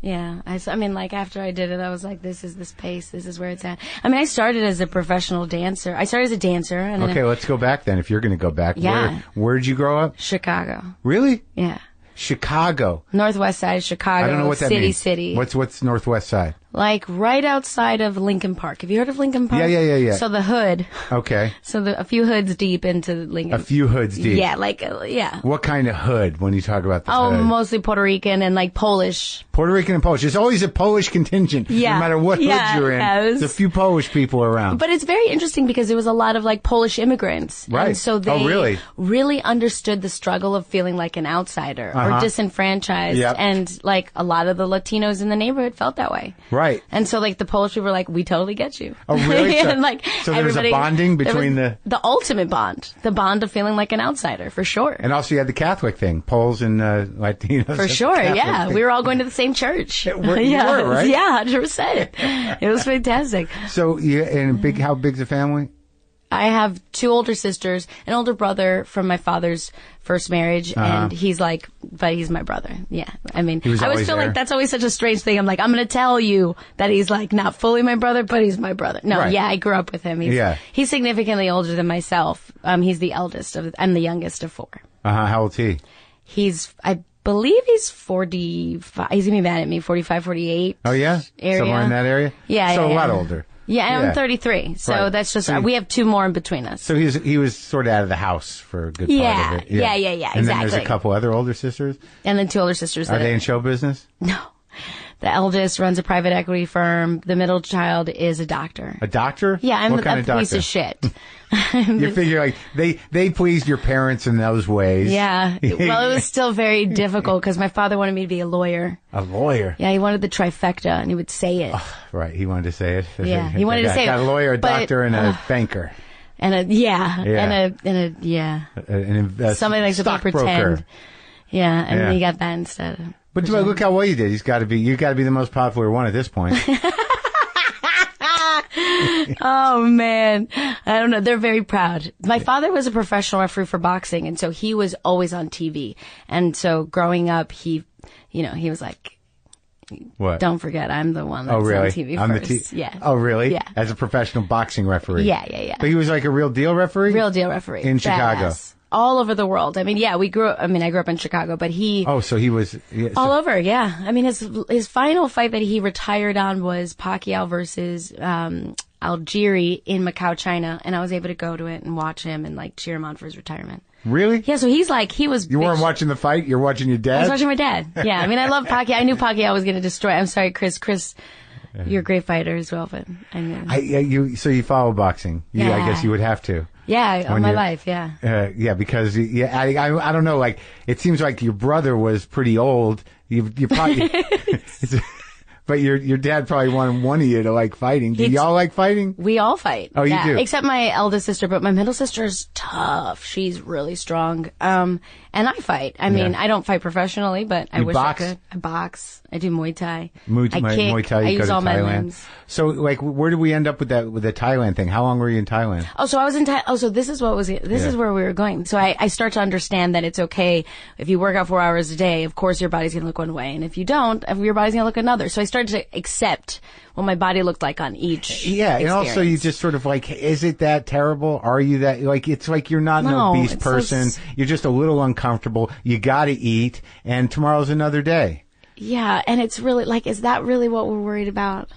Speaker 2: Yeah. I mean, like, after I did it, I was like, this is this pace. This is where it's at. I mean, I started as a professional dancer. I started as a dancer. And
Speaker 1: okay, let's go back then, if you're going to go back.
Speaker 2: Yeah.
Speaker 1: Where'd you grow up?
Speaker 2: Chicago.
Speaker 1: Really?
Speaker 2: Yeah.
Speaker 1: Chicago.
Speaker 2: Northwest side of Chicago.
Speaker 1: I don't know what that means.
Speaker 2: City.
Speaker 1: What's northwest side?
Speaker 2: Like right outside of Lincoln Park. Have you heard of Lincoln Park?
Speaker 1: Yeah.
Speaker 2: So the hood.
Speaker 1: Okay.
Speaker 2: So a few hoods deep into Lincoln.
Speaker 1: A few hoods deep.
Speaker 2: Yeah, yeah.
Speaker 1: What kind of hood when you talk about this
Speaker 2: hood?
Speaker 1: Oh,
Speaker 2: mostly Puerto Rican and like Polish.
Speaker 1: Puerto Rican and Polish. There's always a Polish contingent.
Speaker 2: Yeah.
Speaker 1: No matter what hood you're in. There's a few Polish people around.
Speaker 2: But it's very interesting because there was a lot of like Polish immigrants.
Speaker 1: Right.
Speaker 2: And so they
Speaker 1: really
Speaker 2: understood the struggle of feeling like an outsider or disenfranchised.
Speaker 1: Yep.
Speaker 2: And like a lot of the Latinos in the neighborhood felt that way.
Speaker 1: Right.
Speaker 2: And so like the Polish people were like, we totally get you.
Speaker 1: Oh, really?
Speaker 2: And like
Speaker 1: so there's a bonding between the
Speaker 2: ultimate bond, the bond of feeling like an outsider, for sure.
Speaker 1: And also you had the Catholic thing, Poles and Latinos.
Speaker 2: For sure, yeah. We were all going to the same church.
Speaker 1: You were, right?
Speaker 2: Yeah, 100%. It was fantastic.
Speaker 1: So, how big's the family?
Speaker 2: I have 2 older sisters, an older brother from my father's first marriage, and he's like, but he's my brother. Yeah. I mean, I always feel like that's always such a strange thing. I'm like, I'm going to tell you that he's like not fully my brother, but he's my brother. No, yeah, I grew up with him. He's significantly older than myself. He's the eldest I'm the youngest of 4.
Speaker 1: How old's he?
Speaker 2: I believe he's 45. He's going to be mad at me, 45, 48.
Speaker 1: Oh, yeah?
Speaker 2: Area.
Speaker 1: Somewhere in that area?
Speaker 2: Yeah.
Speaker 1: So a lot older.
Speaker 2: Yeah, and I'm 33. So that's just, we have 2 more in between us.
Speaker 1: So he was sort of out of the house for a good part of it.
Speaker 2: Yeah,
Speaker 1: And
Speaker 2: exactly.
Speaker 1: then there's a couple other older sisters?
Speaker 2: And then 2 older sisters.
Speaker 1: Are they in show business?
Speaker 2: No. The eldest runs a private equity firm. The middle child is a doctor.
Speaker 1: A doctor?
Speaker 2: Yeah, I'm
Speaker 1: what kind of
Speaker 2: a piece
Speaker 1: doctor?
Speaker 2: of shit.
Speaker 1: You figure like they pleased your parents in those ways.
Speaker 2: Yeah. Well, it was still very difficult because my father wanted me to be a lawyer.
Speaker 1: A lawyer?
Speaker 2: Yeah, he wanted the trifecta and he would say it.
Speaker 1: Oh, right, he wanted to say it.
Speaker 2: Yeah, he wanted to say it.
Speaker 1: Got a lawyer, a doctor, and a banker.
Speaker 2: And somebody likes to pretend. Yeah, and he got that instead.
Speaker 1: But look how well you did. You got to be the most popular one at this point.
Speaker 2: Oh man, I don't know. They're very proud. My father was a professional referee for boxing, and so he was always on TV. And so growing up, he was like,
Speaker 1: "What?
Speaker 2: Don't forget, I'm the one that's on TV first." Yeah.
Speaker 1: Oh, really?
Speaker 2: Yeah.
Speaker 1: As a professional boxing referee.
Speaker 2: Yeah.
Speaker 1: But he was like a real deal referee.
Speaker 2: Real deal referee
Speaker 1: in Chicago.
Speaker 2: Badass. All over the world. I mean, yeah, I grew up in Chicago, but he...
Speaker 1: Oh, so he was...
Speaker 2: all over, yeah. I mean, his final fight that he retired on was Pacquiao versus Algieri in Macau, China, and I was able to go to it and watch him and, like, cheer him on for his retirement.
Speaker 1: Really?
Speaker 2: Yeah, so he's like, he was...
Speaker 1: You weren't watching the fight? You're watching your dad?
Speaker 2: I was watching my dad. Yeah, I mean, I love Pacquiao. I knew Pacquiao was going to destroy... I'm sorry, Chris. You're a great fighter as well, but I mean...
Speaker 1: So you follow boxing. I guess you would have to.
Speaker 2: Yeah, all my life, yeah.
Speaker 1: Yeah, because I don't know. Like, it seems like your brother was pretty old. You probably, but your dad probably wanted one of you to like fighting. Do y'all like fighting?
Speaker 2: We all fight.
Speaker 1: Oh, you do?
Speaker 2: Except my eldest sister, but my middle sister is tough. She's really strong. And I fight. I mean, I don't fight professionally, but I wish I could. I box. I do Muay Thai. I kick.
Speaker 1: Muay Thai.
Speaker 2: I use all my
Speaker 1: Thailand.
Speaker 2: limbs.
Speaker 1: So, like, where did we end up with the Thailand thing? How long were you in Thailand?
Speaker 2: Oh, so I was in Thailand. Oh, so this is where we were going. So I start to understand that it's okay if you work out 4 hours a day. Of course, your body's going to look one way, and if you don't, your body's going to look another. So I started to accept what my body looked like on each. Yeah,
Speaker 1: and also you just sort of like, is it that terrible? Are you that like? It's like you're not an obese person. You're just a little uncomfortable. You got to eat, and tomorrow's another day.
Speaker 2: Yeah, and it's really like, is that really what we're worried about?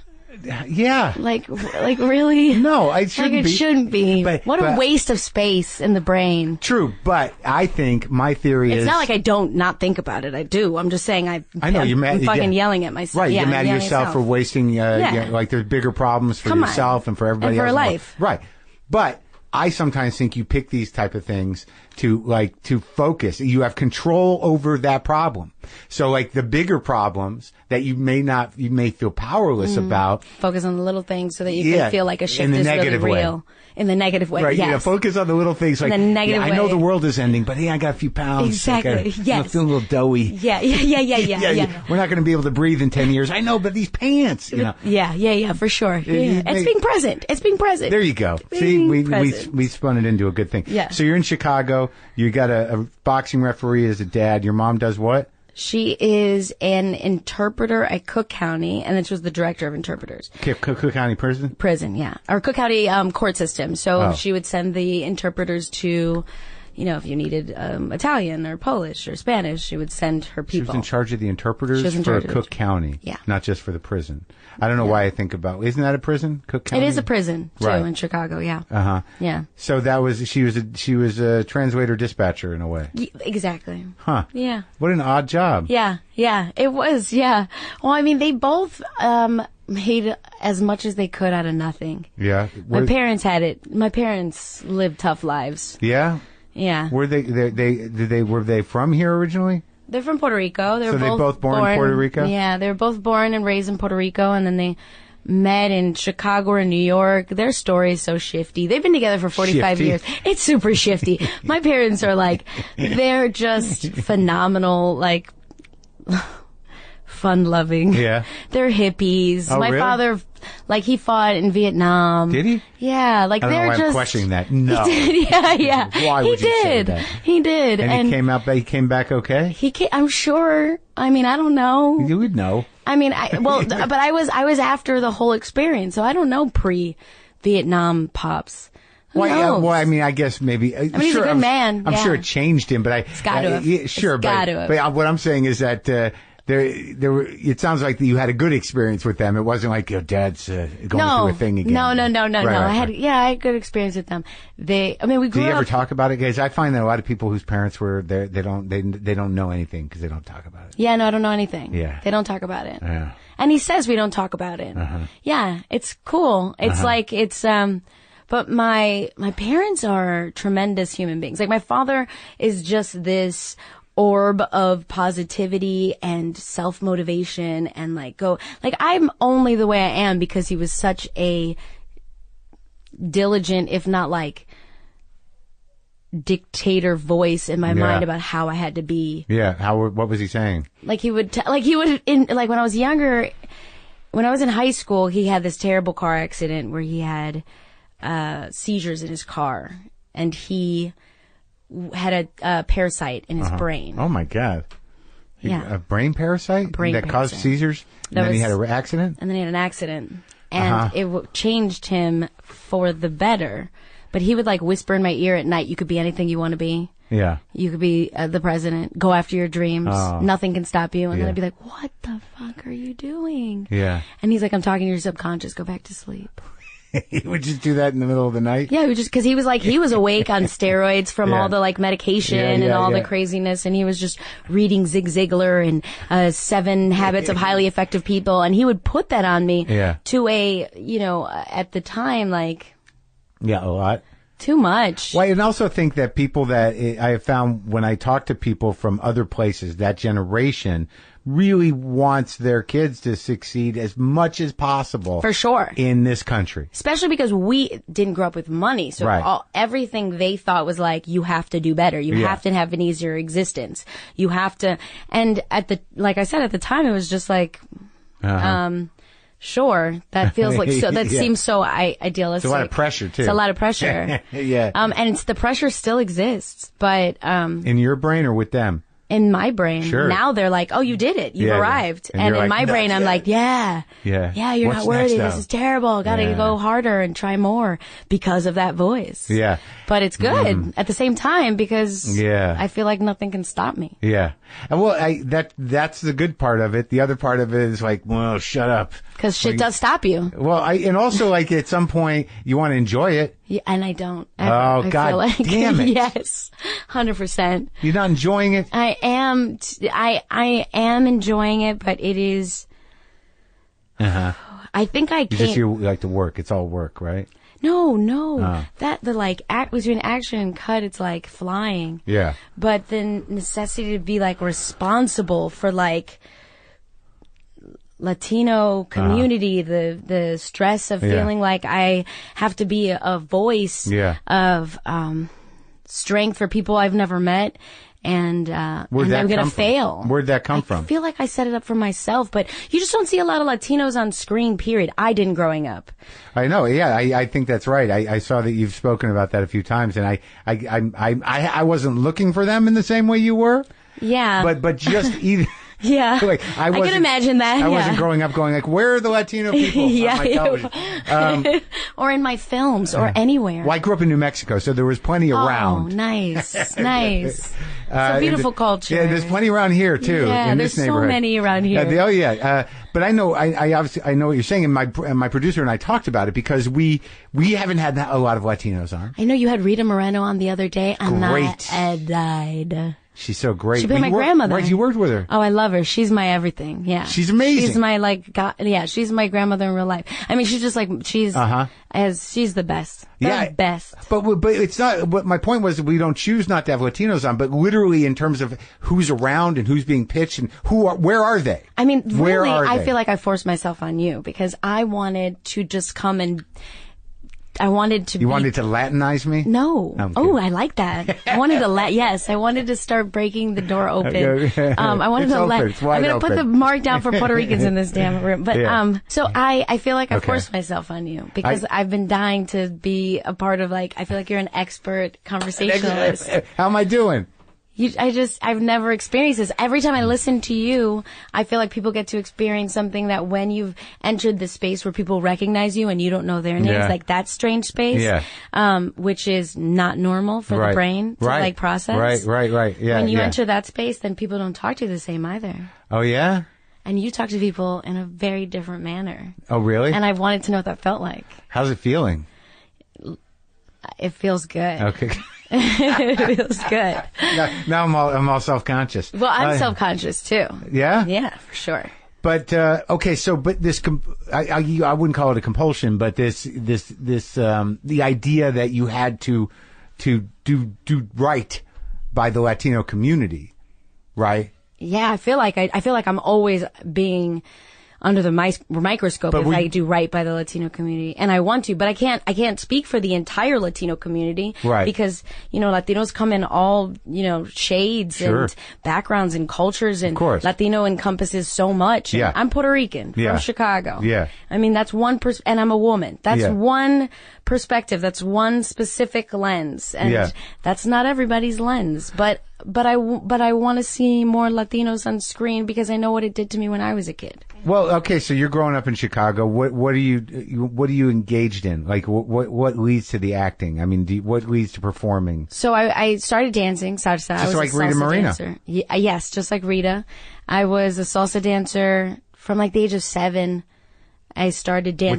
Speaker 1: Yeah.
Speaker 2: Like really?
Speaker 1: No, it shouldn't be.
Speaker 2: Like it shouldn't be.
Speaker 1: But
Speaker 2: a waste of space in the brain.
Speaker 1: True, but I think my theory is...
Speaker 2: It's not like I don't not think about it. I do. I'm just saying
Speaker 1: I know, you're mad.
Speaker 2: I'm fucking yelling at myself.
Speaker 1: Right,
Speaker 2: yeah,
Speaker 1: you're mad at yourself for wasting... like there's bigger problems for yourself and for everybody else.
Speaker 2: And for life.
Speaker 1: Right. But I sometimes think you pick these type of things to focus. You have control over that problem. So like the bigger problems that you may feel powerless about.
Speaker 2: Focus on the little things so that you can feel like a shift is really real.
Speaker 1: Way.
Speaker 2: In the negative way,
Speaker 1: right?
Speaker 2: Yes.
Speaker 1: Yeah, focus on the little things. Like,
Speaker 2: in the negative way.
Speaker 1: I know the world is ending, but I got a few pounds.
Speaker 2: Exactly. Yes.
Speaker 1: I'm feeling a little doughy.
Speaker 2: Yeah.
Speaker 1: We're not going to be able to breathe in 10 years. I know, but these pants, you know.
Speaker 2: Yeah, for sure. Yeah. It's being present. It's being present.
Speaker 1: There you go. See, we spun it into a good thing.
Speaker 2: Yeah.
Speaker 1: So you're in Chicago. You got a boxing referee as a dad. Your mom does what?
Speaker 2: She is an interpreter at Cook County, and then she was the director of interpreters.
Speaker 1: Cook County Prison?
Speaker 2: Prison, yeah. Or Cook County court system. So she would send the interpreters to, if you needed Italian or Polish or Spanish, she would send her people.
Speaker 1: She was in charge of the interpreters for Cook County.
Speaker 2: Yeah.
Speaker 1: Not just for the prison. I don't know why I think about... Isn't that a prison? Cook County?
Speaker 2: It is a prison, too, in Chicago, yeah.
Speaker 1: Uh-huh.
Speaker 2: Yeah.
Speaker 1: So she was a translator dispatcher in a way.
Speaker 2: Exactly.
Speaker 1: Huh.
Speaker 2: Yeah.
Speaker 1: What an odd job.
Speaker 2: Yeah. It was, yeah. Well, I mean, they both made as much as they could out of nothing.
Speaker 1: Yeah.
Speaker 2: My parents had it. My parents lived tough lives.
Speaker 1: Yeah?
Speaker 2: Yeah.
Speaker 1: Were they from here originally?
Speaker 2: They're from Puerto Rico.
Speaker 1: They both born in Puerto Rico?
Speaker 2: Yeah, they were both born and raised in Puerto Rico, and then they met in Chicago or New York. Their story is so shifty. They've been together for 45 years. It's super shifty. My parents are they're just phenomenal, fun-loving.
Speaker 1: Yeah.
Speaker 2: They're hippies.
Speaker 1: Oh,
Speaker 2: My
Speaker 1: really?
Speaker 2: father, like, he fought in Vietnam.
Speaker 1: Did he?
Speaker 2: Yeah, like
Speaker 1: I don't know
Speaker 2: they're
Speaker 1: why
Speaker 2: just
Speaker 1: I'm questioning that. No.
Speaker 2: He did. Yeah.
Speaker 1: Why would you say that?
Speaker 2: He did.
Speaker 1: And he came back okay?
Speaker 2: I'm sure. I mean, I don't know.
Speaker 1: You would know.
Speaker 2: I mean, but I was after the whole experience, so I don't know pre-Vietnam Pops. Who knows?
Speaker 1: Well, I mean, I guess maybe.
Speaker 2: I mean, he's a good man.
Speaker 1: I'm sure it changed him, but
Speaker 2: It's gotta have.
Speaker 1: Sure,
Speaker 2: It's gotta have.
Speaker 1: but what I'm saying is that there were. It sounds like you had a good experience with them. It wasn't like your dad's going through a thing again.
Speaker 2: No.
Speaker 1: Right.
Speaker 2: I had good experience with them. We grew
Speaker 1: Do you
Speaker 2: up.
Speaker 1: ever talk about it, guys? I find that a lot of people whose parents were there, they don't know anything because they don't talk about it.
Speaker 2: Yeah, no, I don't know anything.
Speaker 1: Yeah.
Speaker 2: They don't talk about it.
Speaker 1: Yeah.
Speaker 2: And he says we don't talk about it. Yeah, it's cool. It's like, but my parents are tremendous human beings. Like, my father is just this orb of positivity and self-motivation and I'm only the way I am because he was such a diligent, if not like dictator voice in my mind about how I had to be.
Speaker 1: Yeah. What was he saying?
Speaker 2: Like he would when I was younger, when I was in high school, he had this terrible car accident where he had seizures in his car, and he had a parasite in his brain.
Speaker 1: Oh my God.
Speaker 2: Yeah.
Speaker 1: A brain parasite? That caused seizures? And then he had an accident?
Speaker 2: And then he had an accident. And it changed him for the better. But he would whisper in my ear at night, you could be anything you want to be.
Speaker 1: Yeah.
Speaker 2: You could be the president. Go after your dreams. Nothing can stop you. And then I'd be like, what the fuck are you doing?
Speaker 1: Yeah.
Speaker 2: And he's like, I'm talking to your subconscious. Go back to sleep.
Speaker 1: He would just do that in the middle of the night?
Speaker 2: Yeah, because he was awake on steroids from all the medication and all the craziness, and he was just reading Zig Ziglar and 7 Habits of Highly Effective People, and he would put that on me to at the time,
Speaker 1: yeah, a lot.
Speaker 2: Too much.
Speaker 1: Well, and also think that people that I have found when I talk to people from other places, that generation really wants their kids to succeed as much as possible.
Speaker 2: For sure.
Speaker 1: In this country.
Speaker 2: Especially because we didn't grow up with money. So everything they thought was you have to do better. You have to have an easier existence. You have to, and like I said, at the time, it was just sure, that feels that seems so idealistic.
Speaker 1: It's a lot of pressure, too.
Speaker 2: It's a lot of pressure.
Speaker 1: Yeah.
Speaker 2: And the pressure still exists, but,
Speaker 1: in your brain or with them?
Speaker 2: In my brain.
Speaker 1: Sure.
Speaker 2: Now they're like, oh, you did it. You've arrived. And in my brain, I'm like, yeah, you're not worthy. This is terrible. Gotta go harder and try more because of that voice. Yeah. But it's good at the same time because I feel like nothing can stop me.
Speaker 1: Yeah. And that's the good part of it. The other part of it is well, shut up.
Speaker 2: Because shit does stop you.
Speaker 1: Well, and also at some point you want to enjoy it.
Speaker 2: Yeah, and I don't. Ever.
Speaker 1: Oh, God damn it.
Speaker 2: Yes. 100%.
Speaker 1: You're not enjoying it?
Speaker 2: I am. I am enjoying it, but it is. I think I can't.
Speaker 1: You like to work. It's all work, right?
Speaker 2: No. That between action and cut, it's like flying.
Speaker 1: Yeah.
Speaker 2: But the necessity to be responsible for Latino community, the stress of feeling like I have to be a voice of strength for people I've never met. And I'm going to fail.
Speaker 1: Where'd that come from?
Speaker 2: I feel like I set it up for myself, but you just don't see a lot of Latinos on screen, period. I didn't growing up.
Speaker 1: I know. Yeah. I think that's right. I saw that you've spoken about that a few times, and I wasn't looking for them in the same way you were.
Speaker 2: Yeah.
Speaker 1: But just either.
Speaker 2: Yeah. I can imagine that.
Speaker 1: I wasn't growing up going where are the Latino people on my television?
Speaker 2: Or in my films or anywhere.
Speaker 1: Well, I grew up in New Mexico, so there was plenty around.
Speaker 2: Oh, nice. Nice. It's a beautiful culture.
Speaker 1: Yeah, there's plenty around here, too, in this neighborhood.
Speaker 2: There's so many around here.
Speaker 1: But I know, I obviously know what you're saying, and my producer and I talked about it because we haven't had a lot of Latinos on.
Speaker 2: I know you had Rita Moreno on the other day.
Speaker 1: Great.
Speaker 2: I died.
Speaker 1: She's so great.
Speaker 2: She's been my grandmother.
Speaker 1: Right, you worked with her.
Speaker 2: Oh, I love her. She's my everything. Yeah.
Speaker 1: She's amazing.
Speaker 2: She's my she's my grandmother in real life. I mean, she's just she's the best. The best.
Speaker 1: But it's not, what my point was, we don't choose not to have Latinos on, but literally in terms of who's around and who's being pitched and where are they?
Speaker 2: I mean, really, I feel like I forced myself on you because I wanted to just come and to.
Speaker 1: You wanted to Latinize me?
Speaker 2: No.
Speaker 1: I'm
Speaker 2: Oh,
Speaker 1: kidding.
Speaker 2: I like that. I wanted to yes, I wanted to start breaking the door open. I wanted
Speaker 1: It's
Speaker 2: to
Speaker 1: open. It's wide
Speaker 2: I'm going to put
Speaker 1: open.
Speaker 2: the mark down for Puerto Ricans in this damn room. But
Speaker 1: Yeah.
Speaker 2: so I feel like I
Speaker 1: Okay.
Speaker 2: forced myself on you because I've been dying to be a part of I feel like you're an expert conversationalist.
Speaker 1: How am I doing?
Speaker 2: I've never experienced this. Every time I listen to you, I feel like people get to experience something that when you've entered the space where people recognize you and you don't know their names,
Speaker 1: Yeah.
Speaker 2: like that strange space, which is not normal for the brain to process.
Speaker 1: Right. Yeah.
Speaker 2: When you
Speaker 1: yeah.
Speaker 2: enter that space, then people don't talk to you the same either.
Speaker 1: Oh, yeah?
Speaker 2: And you talk to people in a very different manner.
Speaker 1: Oh, really?
Speaker 2: And I wanted to know what that felt like.
Speaker 1: How's it feeling?
Speaker 2: It feels good.
Speaker 1: Okay.
Speaker 2: It feels good.
Speaker 1: Now I'm all self-conscious.
Speaker 2: Well, I'm self-conscious too.
Speaker 1: Yeah?
Speaker 2: Yeah, for sure.
Speaker 1: But okay, so this I wouldn't call it a compulsion, but this the idea that you had to do right by the Latino community, right?
Speaker 2: Yeah, I feel like I'm always being under the microscope if I do right by the Latino community, and I want to, but I can't speak for the entire Latino community,
Speaker 1: right?
Speaker 2: Because Latinos come in all shades and backgrounds and cultures, and Latino encompasses so much.
Speaker 1: Yeah,
Speaker 2: I'm Puerto Rican from Chicago.
Speaker 1: Yeah,
Speaker 2: I mean that's one and I'm a woman. That's one perspective. That's one specific lens, and that's not everybody's lens, but I want to see more Latinos on screen because I know what it did to me when I was a kid.
Speaker 1: Well, okay, so you're growing up in Chicago. What are you engaged in? Like, what leads to the acting? I mean, what leads to performing?
Speaker 2: So I started dancing salsa.
Speaker 1: Just
Speaker 2: I was
Speaker 1: like
Speaker 2: a
Speaker 1: Rita
Speaker 2: salsa
Speaker 1: Moreno.
Speaker 2: dancer. Yes, just like Rita. I was a salsa dancer from the age of 7. I started dancing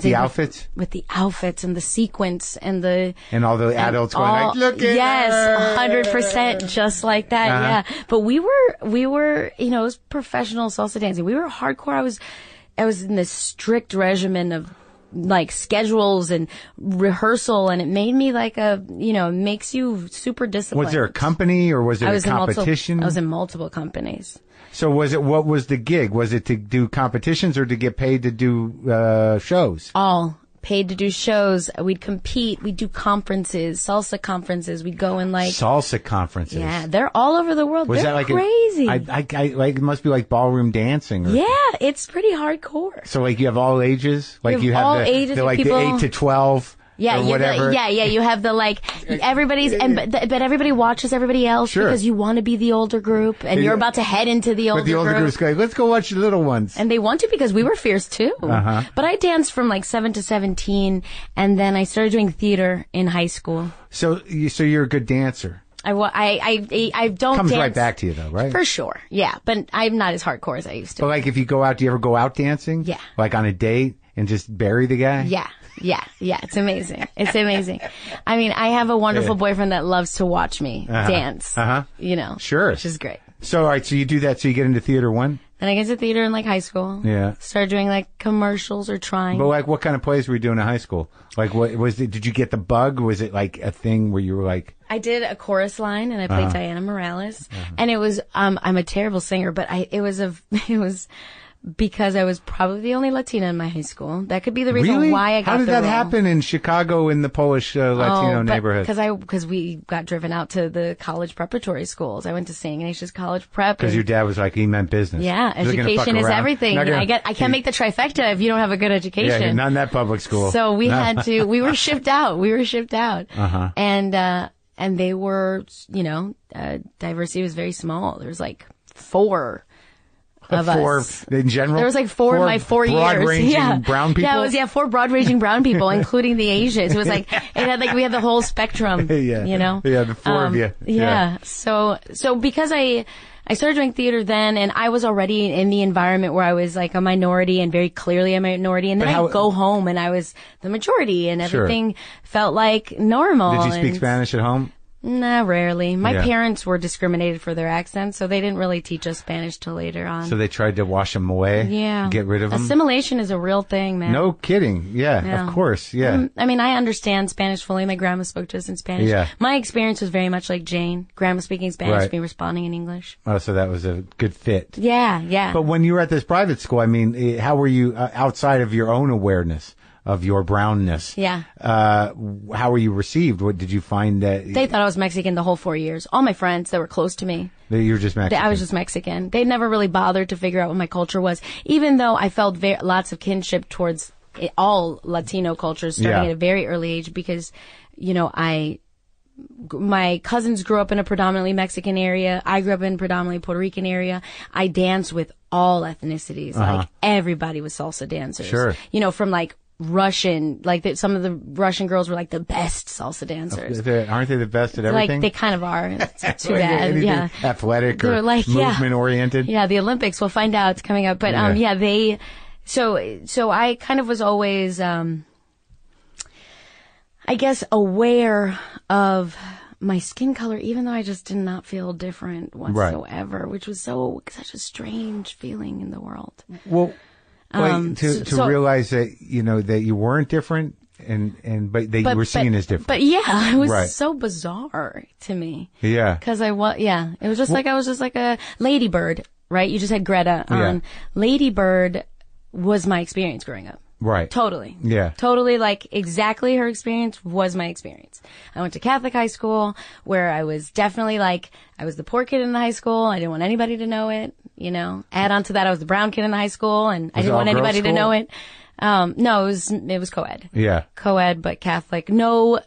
Speaker 1: with the outfits,
Speaker 2: and the sequence and
Speaker 1: all the adults going look at her.
Speaker 2: 100%, just like that. Yeah, but we were it was professional salsa dancing. We were hardcore. I was in this strict regimen of schedules and rehearsal, and it made me it makes you super disciplined.
Speaker 1: Was there a company or was it a competition?
Speaker 2: I was in multiple companies.
Speaker 1: So what was the gig? Was it to do competitions or to get paid to do shows?
Speaker 2: All paid to do shows. We'd compete. We'd do conferences, salsa conferences. We'd go in
Speaker 1: salsa conferences.
Speaker 2: Yeah, they're all over the world.
Speaker 1: Was
Speaker 2: they're
Speaker 1: that
Speaker 2: crazy?
Speaker 1: It must be like ballroom dancing.
Speaker 2: Yeah, it's pretty hardcore.
Speaker 1: So you have all ages. You have
Speaker 2: all ages.
Speaker 1: the
Speaker 2: people,
Speaker 1: 8 to 12.
Speaker 2: Yeah,
Speaker 1: or whatever.
Speaker 2: You have the everybody's, but everybody watches everybody else because you want to be the older group, and you're about to head into the older group.
Speaker 1: But the older group's going, let's go watch the little ones.
Speaker 2: And they want to because we were fierce too. But I danced from 7 to 17, and then I started doing theater in high school.
Speaker 1: So you're a good dancer.
Speaker 2: I don't
Speaker 1: Comes
Speaker 2: dance.
Speaker 1: right back to you though, right?
Speaker 2: For sure. Yeah, but I'm not as hardcore as I used to.
Speaker 1: But if you go out, do you ever go out dancing?
Speaker 2: Yeah.
Speaker 1: On a date and just bury the guy?
Speaker 2: Yeah. It's amazing. It's amazing. I mean, I have a wonderful boyfriend that loves to watch me dance.
Speaker 1: Sure.
Speaker 2: Which is great.
Speaker 1: So, all right, so you do that, so you get into theater when?
Speaker 2: Then I get into theater in high school.
Speaker 1: Yeah.
Speaker 2: Started doing commercials or trying.
Speaker 1: But what kind of plays were you doing in high school? What was it? Did you get the bug? Was it a thing where you were
Speaker 2: I did a chorus line and I played Diana Morales, and it was I'm a terrible singer, but it was because I was probably the only Latina in my high school. That could be the reason why I got
Speaker 1: How did
Speaker 2: the
Speaker 1: that
Speaker 2: role.
Speaker 1: happen in Chicago in the Polish Latino neighborhood?
Speaker 2: Because we got driven out to the college preparatory schools. I went to St. Ignatius College Prep.
Speaker 1: Because your dad was he meant business.
Speaker 2: Yeah, education is everything. I can't make the trifecta if you don't have a good education.
Speaker 1: Yeah, not in that public school.
Speaker 2: So we we were shipped out. And they were, diversity was very small. There was 4 of us.
Speaker 1: In general?
Speaker 2: There was 4 in my 4 years.
Speaker 1: Broad-ranging brown people?
Speaker 2: Yeah, it was 4 broad-ranging brown people, including the Asians. It was we had the whole spectrum,
Speaker 1: Yeah, the 4 of you.
Speaker 2: Yeah. So because I started doing theater then, and I was already in the environment where I was a minority and very clearly a minority, and then I'd go home and I was the majority and everything felt normal.
Speaker 1: Did you speak Spanish at home?
Speaker 2: Nah, rarely. My parents were discriminated for their accents, so they didn't really teach us Spanish till later on.
Speaker 1: So they tried to wash them away?
Speaker 2: Yeah.
Speaker 1: Get rid of them?
Speaker 2: Assimilation is a real thing, man.
Speaker 1: No kidding. Yeah, of course. Yeah.
Speaker 2: I mean, I understand Spanish fully. My grandma spoke to us in Spanish.
Speaker 1: Yeah.
Speaker 2: My experience was very much like Jane. Grandma speaking Spanish, me responding in English.
Speaker 1: Oh, so that was a good fit.
Speaker 2: Yeah.
Speaker 1: But when you were at this private school, I mean, how were you outside of your own awareness of your brownness.
Speaker 2: Yeah.
Speaker 1: How were you received? What did you find that
Speaker 2: They thought I was Mexican the whole 4 years. All my friends that were close to me.
Speaker 1: that you were just Mexican?
Speaker 2: I was just Mexican. They never really bothered to figure out what my culture was, even though I felt lots of kinship towards all Latino cultures starting at a very early age because, you know, my cousins grew up in a predominantly Mexican area. I grew up in a predominantly Puerto Rican area. I danced with all ethnicities. Like everybody was salsa dancers.
Speaker 1: Sure.
Speaker 2: You know, from like Russian, like some of the Russian girls were like the best salsa dancers.
Speaker 1: Aren't they the best at everything?
Speaker 2: Like they kind of are. It's too
Speaker 1: Like
Speaker 2: bad.
Speaker 1: anything
Speaker 2: Yeah.
Speaker 1: athletic or
Speaker 2: They're like,
Speaker 1: movement oriented.
Speaker 2: Yeah, the Olympics. We'll find out. It's coming up. But so I kind of was always I guess aware of my skin color, even though I just did not feel different whatsoever, which was such a strange feeling in the world.
Speaker 1: Well, to realize that, you know, that you weren't different but you were seen as different.
Speaker 2: But yeah, it was so bizarre to me.
Speaker 1: Yeah.
Speaker 2: Cause it was just like, I was just like a ladybird, right? You just had Greta on.
Speaker 1: Yeah.
Speaker 2: Ladybird was my experience growing up.
Speaker 1: Right.
Speaker 2: Totally.
Speaker 1: Yeah.
Speaker 2: Totally, like, exactly her experience was my experience. I went to Catholic high school where I was definitely like, I was the poor kid in the high school. I didn't want anybody to know it, you know. Add on to that, I was the brown kid in the high school and I didn't want anybody to know it. No, it was co-ed.
Speaker 1: Yeah.
Speaker 2: Co-ed, but Catholic. No,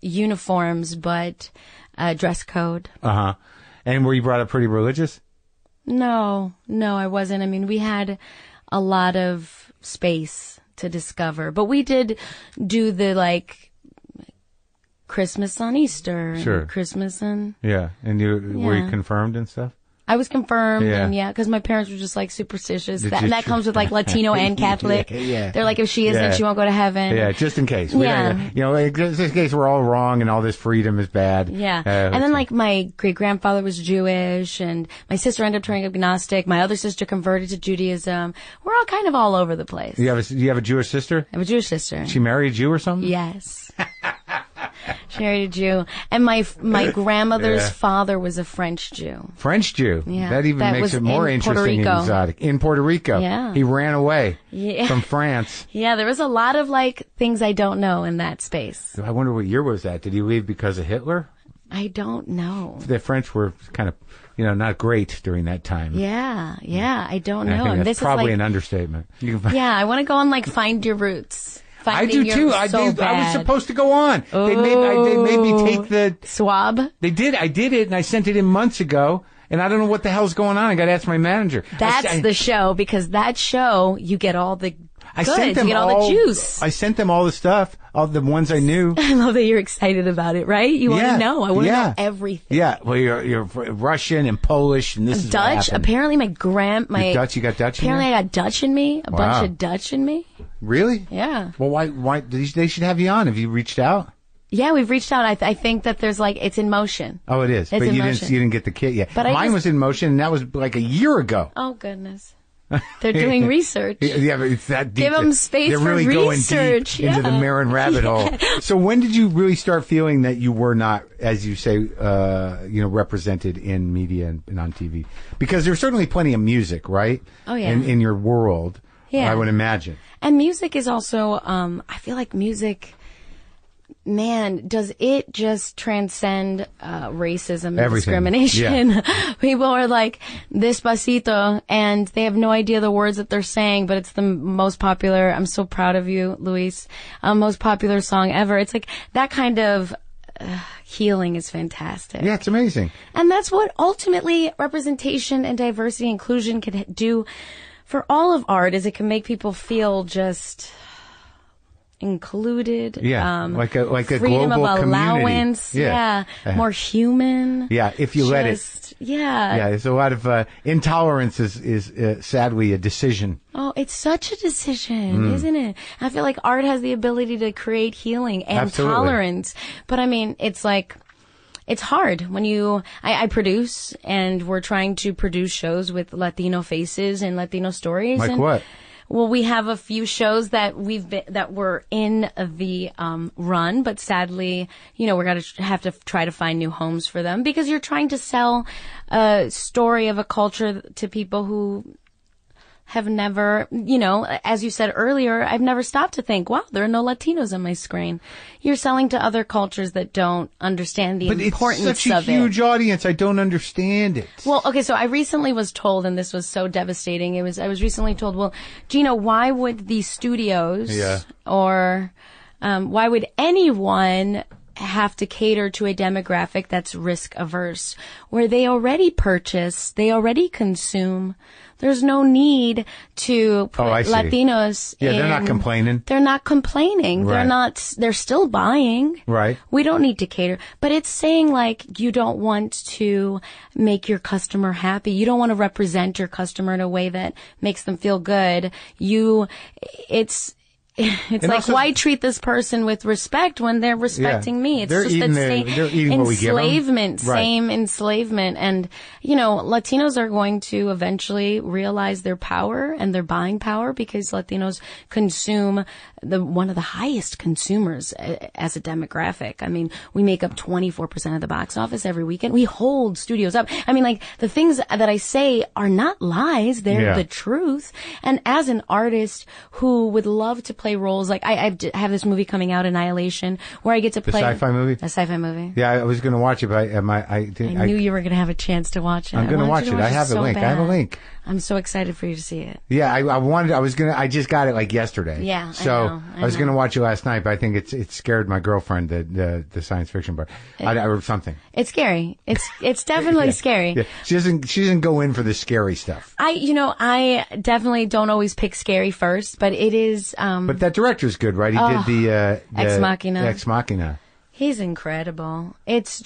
Speaker 2: uniforms, but, dress code.
Speaker 1: Uh-huh. And were you brought up pretty religious?
Speaker 2: No, I wasn't. I mean, we had a lot of space to discover, but we did do the like Christmas on Easter, and Christmas and
Speaker 1: and were you confirmed and stuff?
Speaker 2: I was confirmed, and because my parents were just like superstitious. That comes with like Latino and Catholic. They're like, if she isn't, she won't go to heaven.
Speaker 1: Yeah, just in case. You know, just in case we're all wrong and all this freedom is bad.
Speaker 2: Yeah. And then like my great grandfather was Jewish and my sister ended up turning agnostic. My other sister converted to Judaism. We're all kind of all over the place.
Speaker 1: You have a Jewish sister?
Speaker 2: I have a Jewish sister.
Speaker 1: She married a Jew or something?
Speaker 2: Yes. She married a Jew. And my grandmother's father was a French Jew.
Speaker 1: French Jew?
Speaker 2: Yeah.
Speaker 1: That even makes it more interesting and exotic. In Puerto Rico.
Speaker 2: Yeah.
Speaker 1: He ran away from France.
Speaker 2: Yeah, there was a lot of like things I don't know in that space.
Speaker 1: I wonder what year was that? Did he leave because of Hitler?
Speaker 2: I don't know.
Speaker 1: The French were kind of, you know, not great during that time.
Speaker 2: Yeah, I don't know.
Speaker 1: I think that's
Speaker 2: this
Speaker 1: probably
Speaker 2: is like,
Speaker 1: an understatement.
Speaker 2: Yeah, I want to go on like Find Your Roots.
Speaker 1: I do too. I was supposed to go on.
Speaker 2: Oh.
Speaker 1: They made me take the
Speaker 2: swab.
Speaker 1: They did. I did it, and I sent it in months ago. And I don't know what the hell's going on. I got to ask my manager.
Speaker 2: That's the show, because that show you get all the goods, you get all the juice.
Speaker 1: I sent them all the stuff, all the ones I knew.
Speaker 2: I love that you're excited about it, right? You want to know. I want to know everything.
Speaker 1: Yeah. Well, you're Russian and Polish, and this is
Speaker 2: Dutch.
Speaker 1: What happened.
Speaker 2: Apparently,
Speaker 1: You're Dutch. You got Dutch.
Speaker 2: Apparently,
Speaker 1: in
Speaker 2: I got Dutch in me. A bunch of Dutch in me.
Speaker 1: Really?
Speaker 2: Yeah.
Speaker 1: Well, why? They should have you on. Have you reached out?
Speaker 2: Yeah, we've reached out. I think that there's like, it's in motion.
Speaker 1: Oh, it is. But you didn't get the kit yet. But mine was in motion, and that was like a year ago.
Speaker 2: Oh, goodness. They're doing research.
Speaker 1: Yeah, but it's that deep.
Speaker 2: Give them space for research.
Speaker 1: They're really going deep into the Maron rabbit hole. So when did you really start feeling that you were not, as you say, represented in media and on TV? Because there's certainly plenty of music, right?
Speaker 2: Oh, yeah.
Speaker 1: In your world, I would imagine.
Speaker 2: And music is also, I feel like music, man, does it just transcend racism and discrimination? Yeah. People are like, Despacito, and they have no idea the words that they're saying, but it's the most popular, I'm so proud of you, Luis, most popular song ever. It's like, that kind of healing is fantastic.
Speaker 1: Yeah, it's amazing.
Speaker 2: And that's what ultimately representation and diversity inclusion can do for all of art, is it can make people feel just included.
Speaker 1: Yeah, like a
Speaker 2: freedom
Speaker 1: global
Speaker 2: of allowance.
Speaker 1: Community.
Speaker 2: Yeah. More human.
Speaker 1: Yeah, if you let it.
Speaker 2: Yeah.
Speaker 1: Yeah, there's a lot of intolerance is sadly a decision.
Speaker 2: Oh, it's such a decision, isn't it? I feel like art has the ability to create healing and tolerance. But I mean, it's like, it's hard when I produce, and we're trying to produce shows with Latino faces and Latino stories.
Speaker 1: Like what?
Speaker 2: Well, we have a few shows that were in the run, but sadly, we're going to have to try to find new homes for them, because you're trying to sell a story of a culture to people who have never, as you said earlier, I've never stopped to think, wow, there are no Latinos on my screen. You're selling to other cultures that don't understand the importance of it.
Speaker 1: But it's such a huge audience. I don't understand it.
Speaker 2: Well, okay, so I recently was told, and this was so devastating, I was recently told, well, Gina, why would the studios or why would anyone have to cater to a demographic that's risk averse, where they already purchase, they already consume. There's no need to put Latinos in.
Speaker 1: They're not complaining.
Speaker 2: They're not complaining.
Speaker 1: Right.
Speaker 2: They're still buying.
Speaker 1: Right.
Speaker 2: We don't need to cater. But it's saying like you don't want to make your customer happy. You don't want to represent your customer in a way that makes them feel good. It's like,
Speaker 1: also,
Speaker 2: why treat this person with respect when they're respecting me? It's
Speaker 1: they're
Speaker 2: just
Speaker 1: eating
Speaker 2: that
Speaker 1: eating what we give them.
Speaker 2: enslavement,
Speaker 1: Right.
Speaker 2: same enslavement. And, Latinos are going to eventually realize their power and their buying power because Latinos consume one of the highest consumers as a demographic. I mean, we make up 24% of the box office every weekend. We hold studios up. I mean, like, the things that I say are not lies. They're the truth. And as an artist who would love to play roles, like I have this movie coming out, Annihilation, where I get to play
Speaker 1: a sci-fi movie.
Speaker 2: A sci-fi movie.
Speaker 1: Yeah, I was going to watch it, but I
Speaker 2: knew you were going to have a chance to watch it.
Speaker 1: I'm going to watch it. I have
Speaker 2: so
Speaker 1: a link.
Speaker 2: bad.
Speaker 1: I have a link.
Speaker 2: I'm so excited for you to see it.
Speaker 1: Yeah, I just got it like yesterday.
Speaker 2: Yeah,
Speaker 1: so I was going to watch it last night, but I think it scared my girlfriend, the science fiction part, or something.
Speaker 2: It's scary. It's definitely scary.
Speaker 1: Yeah. She doesn't go in for the scary stuff.
Speaker 2: I definitely don't always pick scary first, but it is.
Speaker 1: But that director's good, right? He did the
Speaker 2: Ex Machina.
Speaker 1: Ex Machina.
Speaker 2: He's incredible. It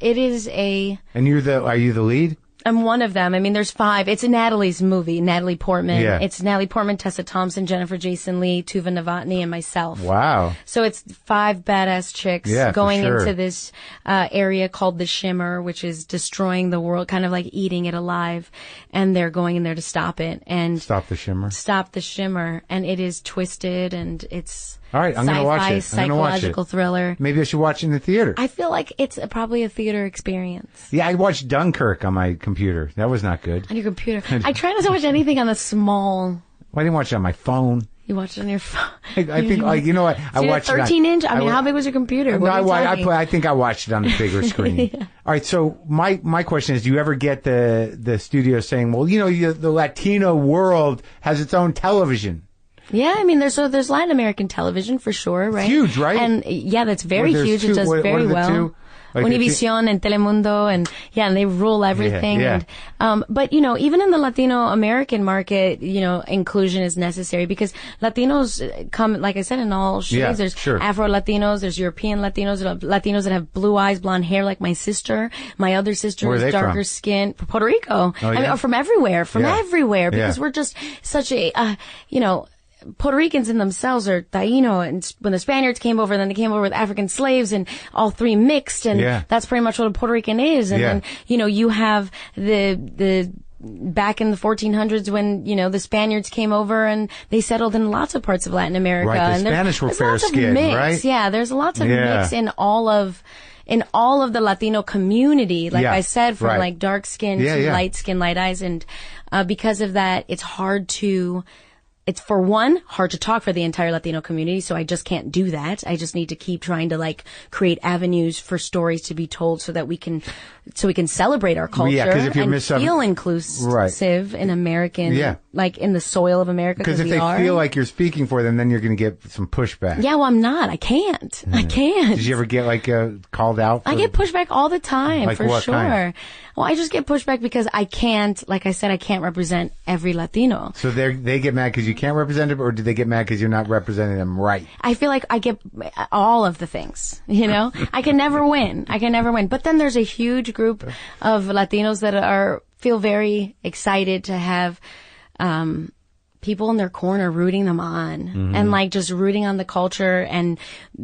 Speaker 2: is a.
Speaker 1: And are you the lead?
Speaker 2: I'm one of them. I mean, there's 5. It's Natalie's movie, Natalie Portman.
Speaker 1: Yeah.
Speaker 2: It's Natalie Portman, Tessa Thompson, Jennifer Jason Leigh, Tuva Novotny, and myself.
Speaker 1: Wow.
Speaker 2: So it's 5 badass chicks going into this area called the Shimmer, which is destroying the world, kind of like eating it alive. And they're going in there to stop it. And
Speaker 1: Stop the Shimmer.
Speaker 2: Stop the Shimmer. And it is twisted and it's
Speaker 1: all right, I'm going to watch it.
Speaker 2: Psychological thriller.
Speaker 1: Maybe I should watch it in the theater.
Speaker 2: I feel like it's probably a theater experience.
Speaker 1: Yeah, I watched Dunkirk on my computer. That was not good.
Speaker 2: On your computer. I try not to watch anything on the small.
Speaker 1: Well, I didn't watch it on my phone.
Speaker 2: You watched it on your phone.
Speaker 1: I think, you know what?
Speaker 2: I watched 13-inch? I mean, how big was your computer?
Speaker 1: I think I watched it on the bigger screen. Yeah. All right, so my question is, do you ever get the studio saying, well, the Latino world has its own television?
Speaker 2: Yeah, I mean, there's Latin American television for sure, right?
Speaker 1: It's huge, right?
Speaker 2: And yeah, that's very huge. It does very well. Like Univision and Telemundo and they rule everything.
Speaker 1: Yeah.
Speaker 2: And, but even in the Latino American market, inclusion is necessary because Latinos come, like I said, in all shades.
Speaker 1: Yeah,
Speaker 2: there's
Speaker 1: sure.
Speaker 2: Afro Latinos, there's European Latinos, Latinos that have blue eyes, blonde hair like my sister. My other sister is darker skin, Puerto Rico.
Speaker 1: Oh, yeah?
Speaker 2: I mean, from everywhere, because we're just such a, Puerto Ricans in themselves are Taino, and when the Spaniards came over, then they came over with African slaves, and all 3 mixed, and that's pretty much what a Puerto Rican is. And then, you have the back in the 1400s when, the Spaniards came over and they settled in lots of parts of Latin America.
Speaker 1: Right, the Spanish were fair-skinned, right?
Speaker 2: Yeah, there's lots of mix in all of the Latino community, like I said, from like dark skin to light skin, light eyes, and because of that, it's for one, hard to talk for the entire Latino community, so I just can't do that. I just need to keep trying to create avenues for stories to be told so that we can celebrate our culture and feel inclusive in American, in the soil of America.
Speaker 1: Because if they feel like you're speaking for them, then you're going to get some pushback.
Speaker 2: Yeah, well, I'm not. I can't. I can't.
Speaker 1: Did you ever get called out?
Speaker 2: I get pushback all the time, for sure. Kind? Well, I just get pushback because I can't, like I said, I can't represent every Latino.
Speaker 1: So they get mad because you can't represent it, or do they get mad because you're not representing them right?
Speaker 2: I feel like I get all of the things, I can never win. But then there's a huge group of Latinos that feel very excited to have, people in their corner rooting them on and just rooting on the culture and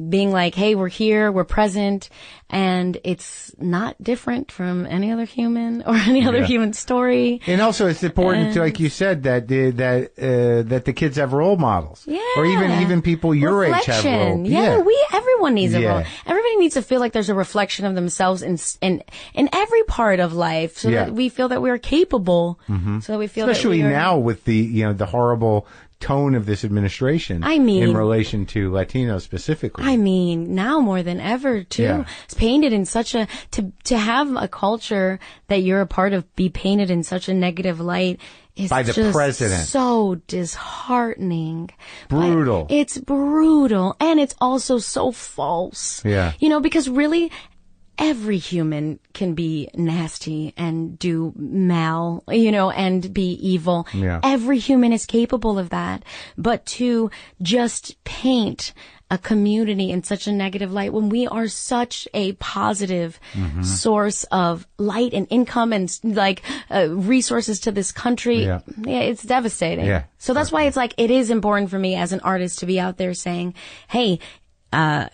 Speaker 2: being like, hey, we're here, we're present. And it's not different from any other human or any other human story.
Speaker 1: And also, it's important, like you said, that the kids have role models.
Speaker 2: Yeah.
Speaker 1: Or even people your age have role.
Speaker 2: Yeah, everyone needs a role. Everybody needs to feel like there's a reflection of themselves in every part of life, so that we feel that we are capable. So that we feel,
Speaker 1: especially now with the the horrible tone of this administration.
Speaker 2: I mean,
Speaker 1: in relation to Latinos specifically.
Speaker 2: I mean, now more than ever, too.
Speaker 1: Yeah.
Speaker 2: It's painted in such a, to have a culture that you're a part of be painted in such a negative light is
Speaker 1: by the
Speaker 2: just
Speaker 1: president.
Speaker 2: So disheartening.
Speaker 1: Brutal.
Speaker 2: It's brutal. And it's also so false.
Speaker 1: Yeah.
Speaker 2: Because really, every human can be nasty and do mal, and be evil.
Speaker 1: Yeah.
Speaker 2: Every human is capable of that. But to just paint a community in such a negative light when we are such a positive source of light and income and resources to this country, it's devastating.
Speaker 1: Yeah.
Speaker 2: So that's why it's like, it is important for me as an artist to be out there saying, hey,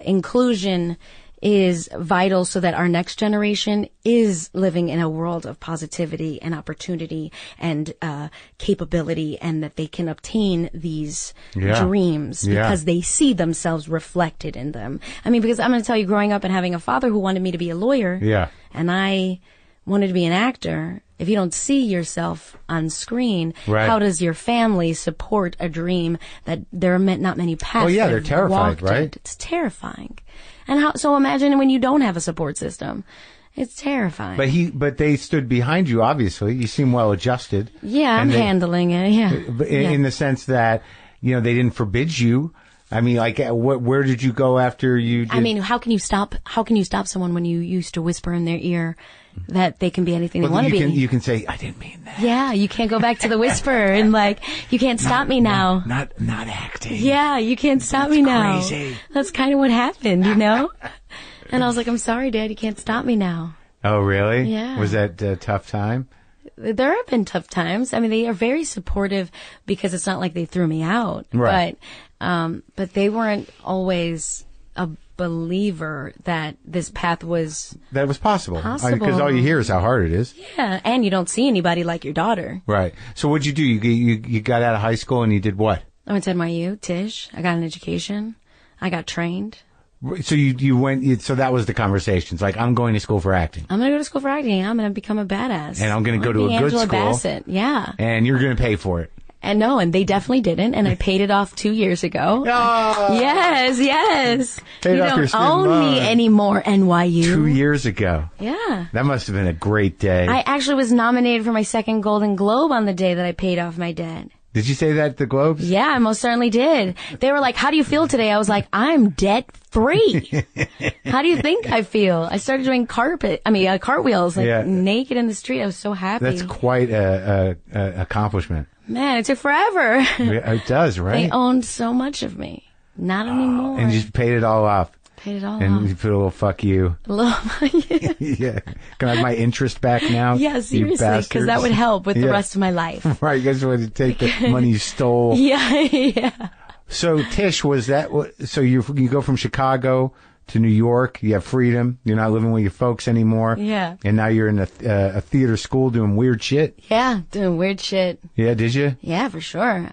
Speaker 2: inclusion is vital so that our next generation is living in a world of positivity and opportunity and capability, and that they can obtain these dreams because they see themselves reflected in them. I mean, because I'm going to tell you, growing up and having a father who wanted me to be a lawyer, and I wanted to be an actor, if you don't see yourself on screen, how does your family support a dream that there are not many paths?
Speaker 1: Oh yeah, they're terrified, right?
Speaker 2: It's terrifying. And so imagine when you don't have a support system. It's terrifying.
Speaker 1: But they stood behind you, obviously. You seem well adjusted.
Speaker 2: Yeah, I'm handling it,
Speaker 1: in the sense that, they didn't forbid you. I mean, where did you go after you did?
Speaker 2: I mean, how can you stop someone when you used to whisper in their ear that they can be anything they want to be?
Speaker 1: You can say, I didn't mean that.
Speaker 2: Yeah, you can't go back to the whisper and you can't stop me now.
Speaker 1: Not acting.
Speaker 2: Yeah, you can't stop me now.
Speaker 1: Crazy.
Speaker 2: That's kind of what happened, And I was like, I'm sorry, Dad, you can't stop me now.
Speaker 1: Oh, really?
Speaker 2: Yeah.
Speaker 1: Was that a tough time?
Speaker 2: There have been tough times. I mean, they are very supportive because it's not like they threw me out.
Speaker 1: Right.
Speaker 2: But they weren't always a believer that this path was
Speaker 1: possible. Because all you hear is how hard it is.
Speaker 2: Yeah, and you don't see anybody like your daughter.
Speaker 1: Right. So what'd you do? You got out of high school and you did what?
Speaker 2: I went to NYU, Tisch. I got an education. I got trained.
Speaker 1: So you went. So that was the conversation. It's like, I'm going to school for acting.
Speaker 2: I'm going to go to school for acting. I'm going to become a badass.
Speaker 1: And I'm going to go to a good
Speaker 2: Angela
Speaker 1: school.
Speaker 2: Bassett. Yeah.
Speaker 1: And you're going to pay for it.
Speaker 2: And they definitely didn't, and I paid it off 2 years ago.
Speaker 1: Oh.
Speaker 2: Yes.
Speaker 1: Paid
Speaker 2: You
Speaker 1: off your
Speaker 2: don't
Speaker 1: student
Speaker 2: own
Speaker 1: loan.
Speaker 2: me anymore, NYU.
Speaker 1: 2 years ago.
Speaker 2: Yeah.
Speaker 1: That must have been a great day.
Speaker 2: I actually was nominated for my second Golden Globe on the day that I paid off my debt.
Speaker 1: Did you say that at the Globes?
Speaker 2: Yeah, I most certainly did. They were like, how do you feel today? I was like, I'm debt free. How do you think I feel? I started doing cartwheels, naked in the street. I was so happy.
Speaker 1: That's quite a accomplishment.
Speaker 2: Man, it took forever.
Speaker 1: It does, right?
Speaker 2: They owned so much of me. Not anymore.
Speaker 1: And you just paid it all off.
Speaker 2: Paid it all
Speaker 1: and
Speaker 2: off.
Speaker 1: you put a little fuck you. Yeah. Can I have my interest back now?
Speaker 2: Yeah, seriously, because that would help with the rest of my life.
Speaker 1: Right, you guys want to take the money you stole.
Speaker 2: Yeah.
Speaker 1: So Tisch, so you go from Chicago to New York, you have freedom, you're not living with your folks anymore.
Speaker 2: Yeah.
Speaker 1: And now you're in a theater school doing weird shit.
Speaker 2: Yeah, doing weird shit.
Speaker 1: Yeah, did you?
Speaker 2: Yeah, for sure.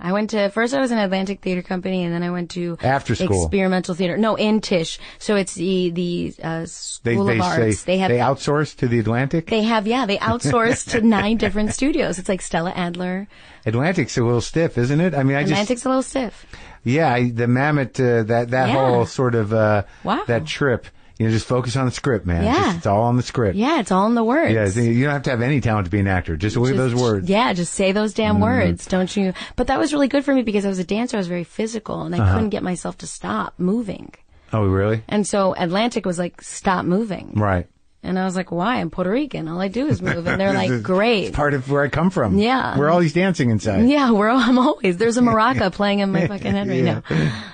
Speaker 2: First I was in Atlantic Theater Company, and then I went to
Speaker 1: after school
Speaker 2: experimental theater. No, in Tisch. So it's the School of Arts.
Speaker 1: They outsource to the Atlantic?
Speaker 2: They outsource to 9 different studios. It's like Stella Adler.
Speaker 1: Atlantic's a little stiff, isn't it? I mean,
Speaker 2: Atlantic's a little stiff.
Speaker 1: Yeah, the Mammoth, that whole sort of, that trip, just focus on the script, man.
Speaker 2: Yeah.
Speaker 1: It's all on the script.
Speaker 2: Yeah, it's all in the words.
Speaker 1: Yeah, you don't have to have any talent to be an actor. Just look at those words.
Speaker 2: Yeah, just say those damn words, don't you? But that was really good for me because I was a dancer. I was very physical, and I couldn't get myself to stop moving.
Speaker 1: Oh, really?
Speaker 2: And so Atlantic was like, stop moving.
Speaker 1: Right.
Speaker 2: And I was like, why? I'm Puerto Rican. All I do is move. And they're like, great.
Speaker 1: It's part of where I come from.
Speaker 2: Yeah.
Speaker 1: We're always dancing inside.
Speaker 2: Yeah, I'm always. There's a maraca playing in my fucking head right now.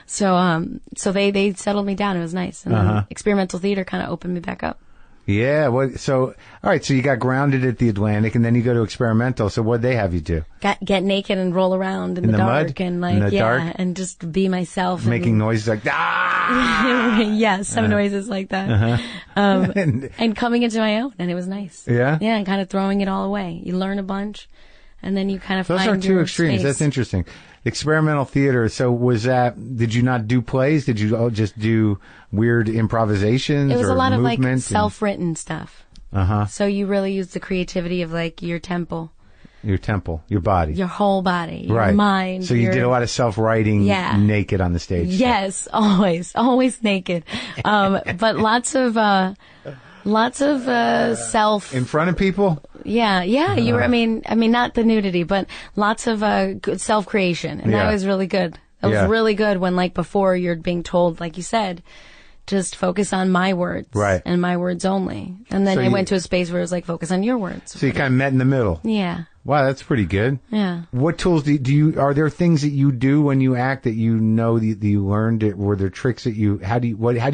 Speaker 2: So they settled me down. It was nice. And then experimental theater kind of opened me back up.
Speaker 1: Yeah. All right. So you got grounded at the Atlantic, and then you go to experimental. So what'd they have you do?
Speaker 2: Get naked and roll around in the dark
Speaker 1: mud?
Speaker 2: and
Speaker 1: in the dark?
Speaker 2: and just be myself.
Speaker 1: Making noises like, ah!
Speaker 2: Yeah, some noises like that. And coming into my own, and it was nice.
Speaker 1: Yeah?
Speaker 2: Yeah, and kind of throwing it all away. You learn a bunch, and then you kind of
Speaker 1: Those
Speaker 2: find
Speaker 1: are two
Speaker 2: your
Speaker 1: extremes.
Speaker 2: space.
Speaker 1: That's interesting. Experimental theater. So did you not do plays? Did you all just do weird improvisations
Speaker 2: It was
Speaker 1: or
Speaker 2: a lot of like
Speaker 1: movement
Speaker 2: self-written stuff. So you really use the creativity of like your temple.
Speaker 1: Your temple, your body.
Speaker 2: Your whole body, your mind.
Speaker 1: So you did a lot of self-writing naked on the stage.
Speaker 2: Yes, always naked. But lots of self.
Speaker 1: In front of people?
Speaker 2: Yeah. You were, I mean, not the nudity, but lots of good self-creation. And that was really good. It was really good when, like, before you're being told, like you said, just focus on my words.
Speaker 1: Right.
Speaker 2: And my words only. And then I went to a space where it was like, focus on your words.
Speaker 1: So you kind of met in the middle.
Speaker 2: Yeah.
Speaker 1: Wow, that's pretty good.
Speaker 2: Yeah.
Speaker 1: What tools do you, are there things that you do when you act that you know that you learned it? Were there tricks that how do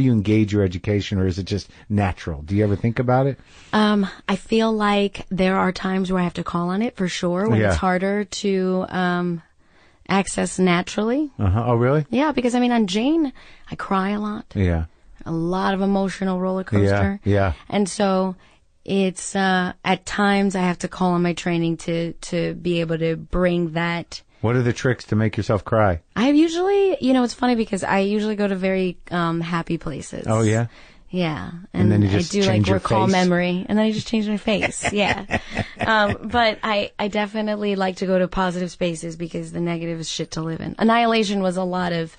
Speaker 1: you engage your education, or is it just natural? Do you ever think about it?
Speaker 2: I feel like there are times where I have to call on it for sure, when it's harder to, access naturally.
Speaker 1: Oh, really?
Speaker 2: Yeah, because I mean, on Jane, I cry a lot.
Speaker 1: Yeah.
Speaker 2: A lot of emotional roller coaster.
Speaker 1: Yeah.
Speaker 2: And so it's, at times I have to call on my training to be able to bring that.
Speaker 1: What are the tricks to make yourself cry?
Speaker 2: I usually, it's funny because I usually go to very, happy places.
Speaker 1: Oh, yeah?
Speaker 2: Yeah.
Speaker 1: And then you just
Speaker 2: I do
Speaker 1: change
Speaker 2: like
Speaker 1: your
Speaker 2: recall
Speaker 1: face?
Speaker 2: memory, and then I just change my face. Yeah. But I definitely like to go to positive spaces because the negative is shit to live in. Annihilation was a lot of,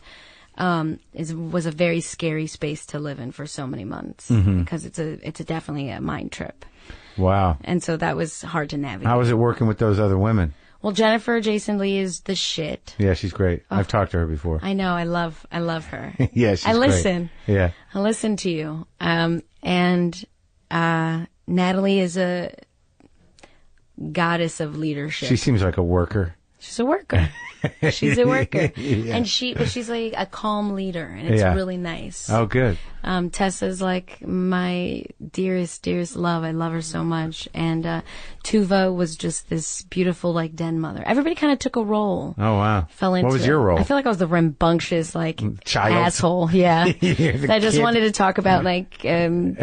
Speaker 2: was a very scary space to live in for so many months because it's definitely a mind trip.
Speaker 1: Wow.
Speaker 2: And so that was hard to navigate.
Speaker 1: How was it working with those other women?
Speaker 2: Well, Jennifer Jason Leigh is the shit.
Speaker 1: Yeah, she's great. I've talked to her before.
Speaker 2: I know. I love her.
Speaker 1: Yeah, she's
Speaker 2: I listen.
Speaker 1: Great. Yeah.
Speaker 2: I listen to you. And Natalie is a goddess of leadership.
Speaker 1: She seems like a worker.
Speaker 2: She's a worker. She's a worker.
Speaker 1: Yeah.
Speaker 2: And she's like a calm leader, and it's really nice.
Speaker 1: Oh, good.
Speaker 2: Tessa's like my dearest love. I love her so much. And Tuva was just this beautiful, like, den mother. Everybody kind of took a role.
Speaker 1: Oh, wow.
Speaker 2: Fell into
Speaker 1: What was your role?
Speaker 2: I feel like I was the rambunctious, like,
Speaker 1: child.
Speaker 2: asshole. Yeah. I just
Speaker 1: kid.
Speaker 2: wanted to talk about, like,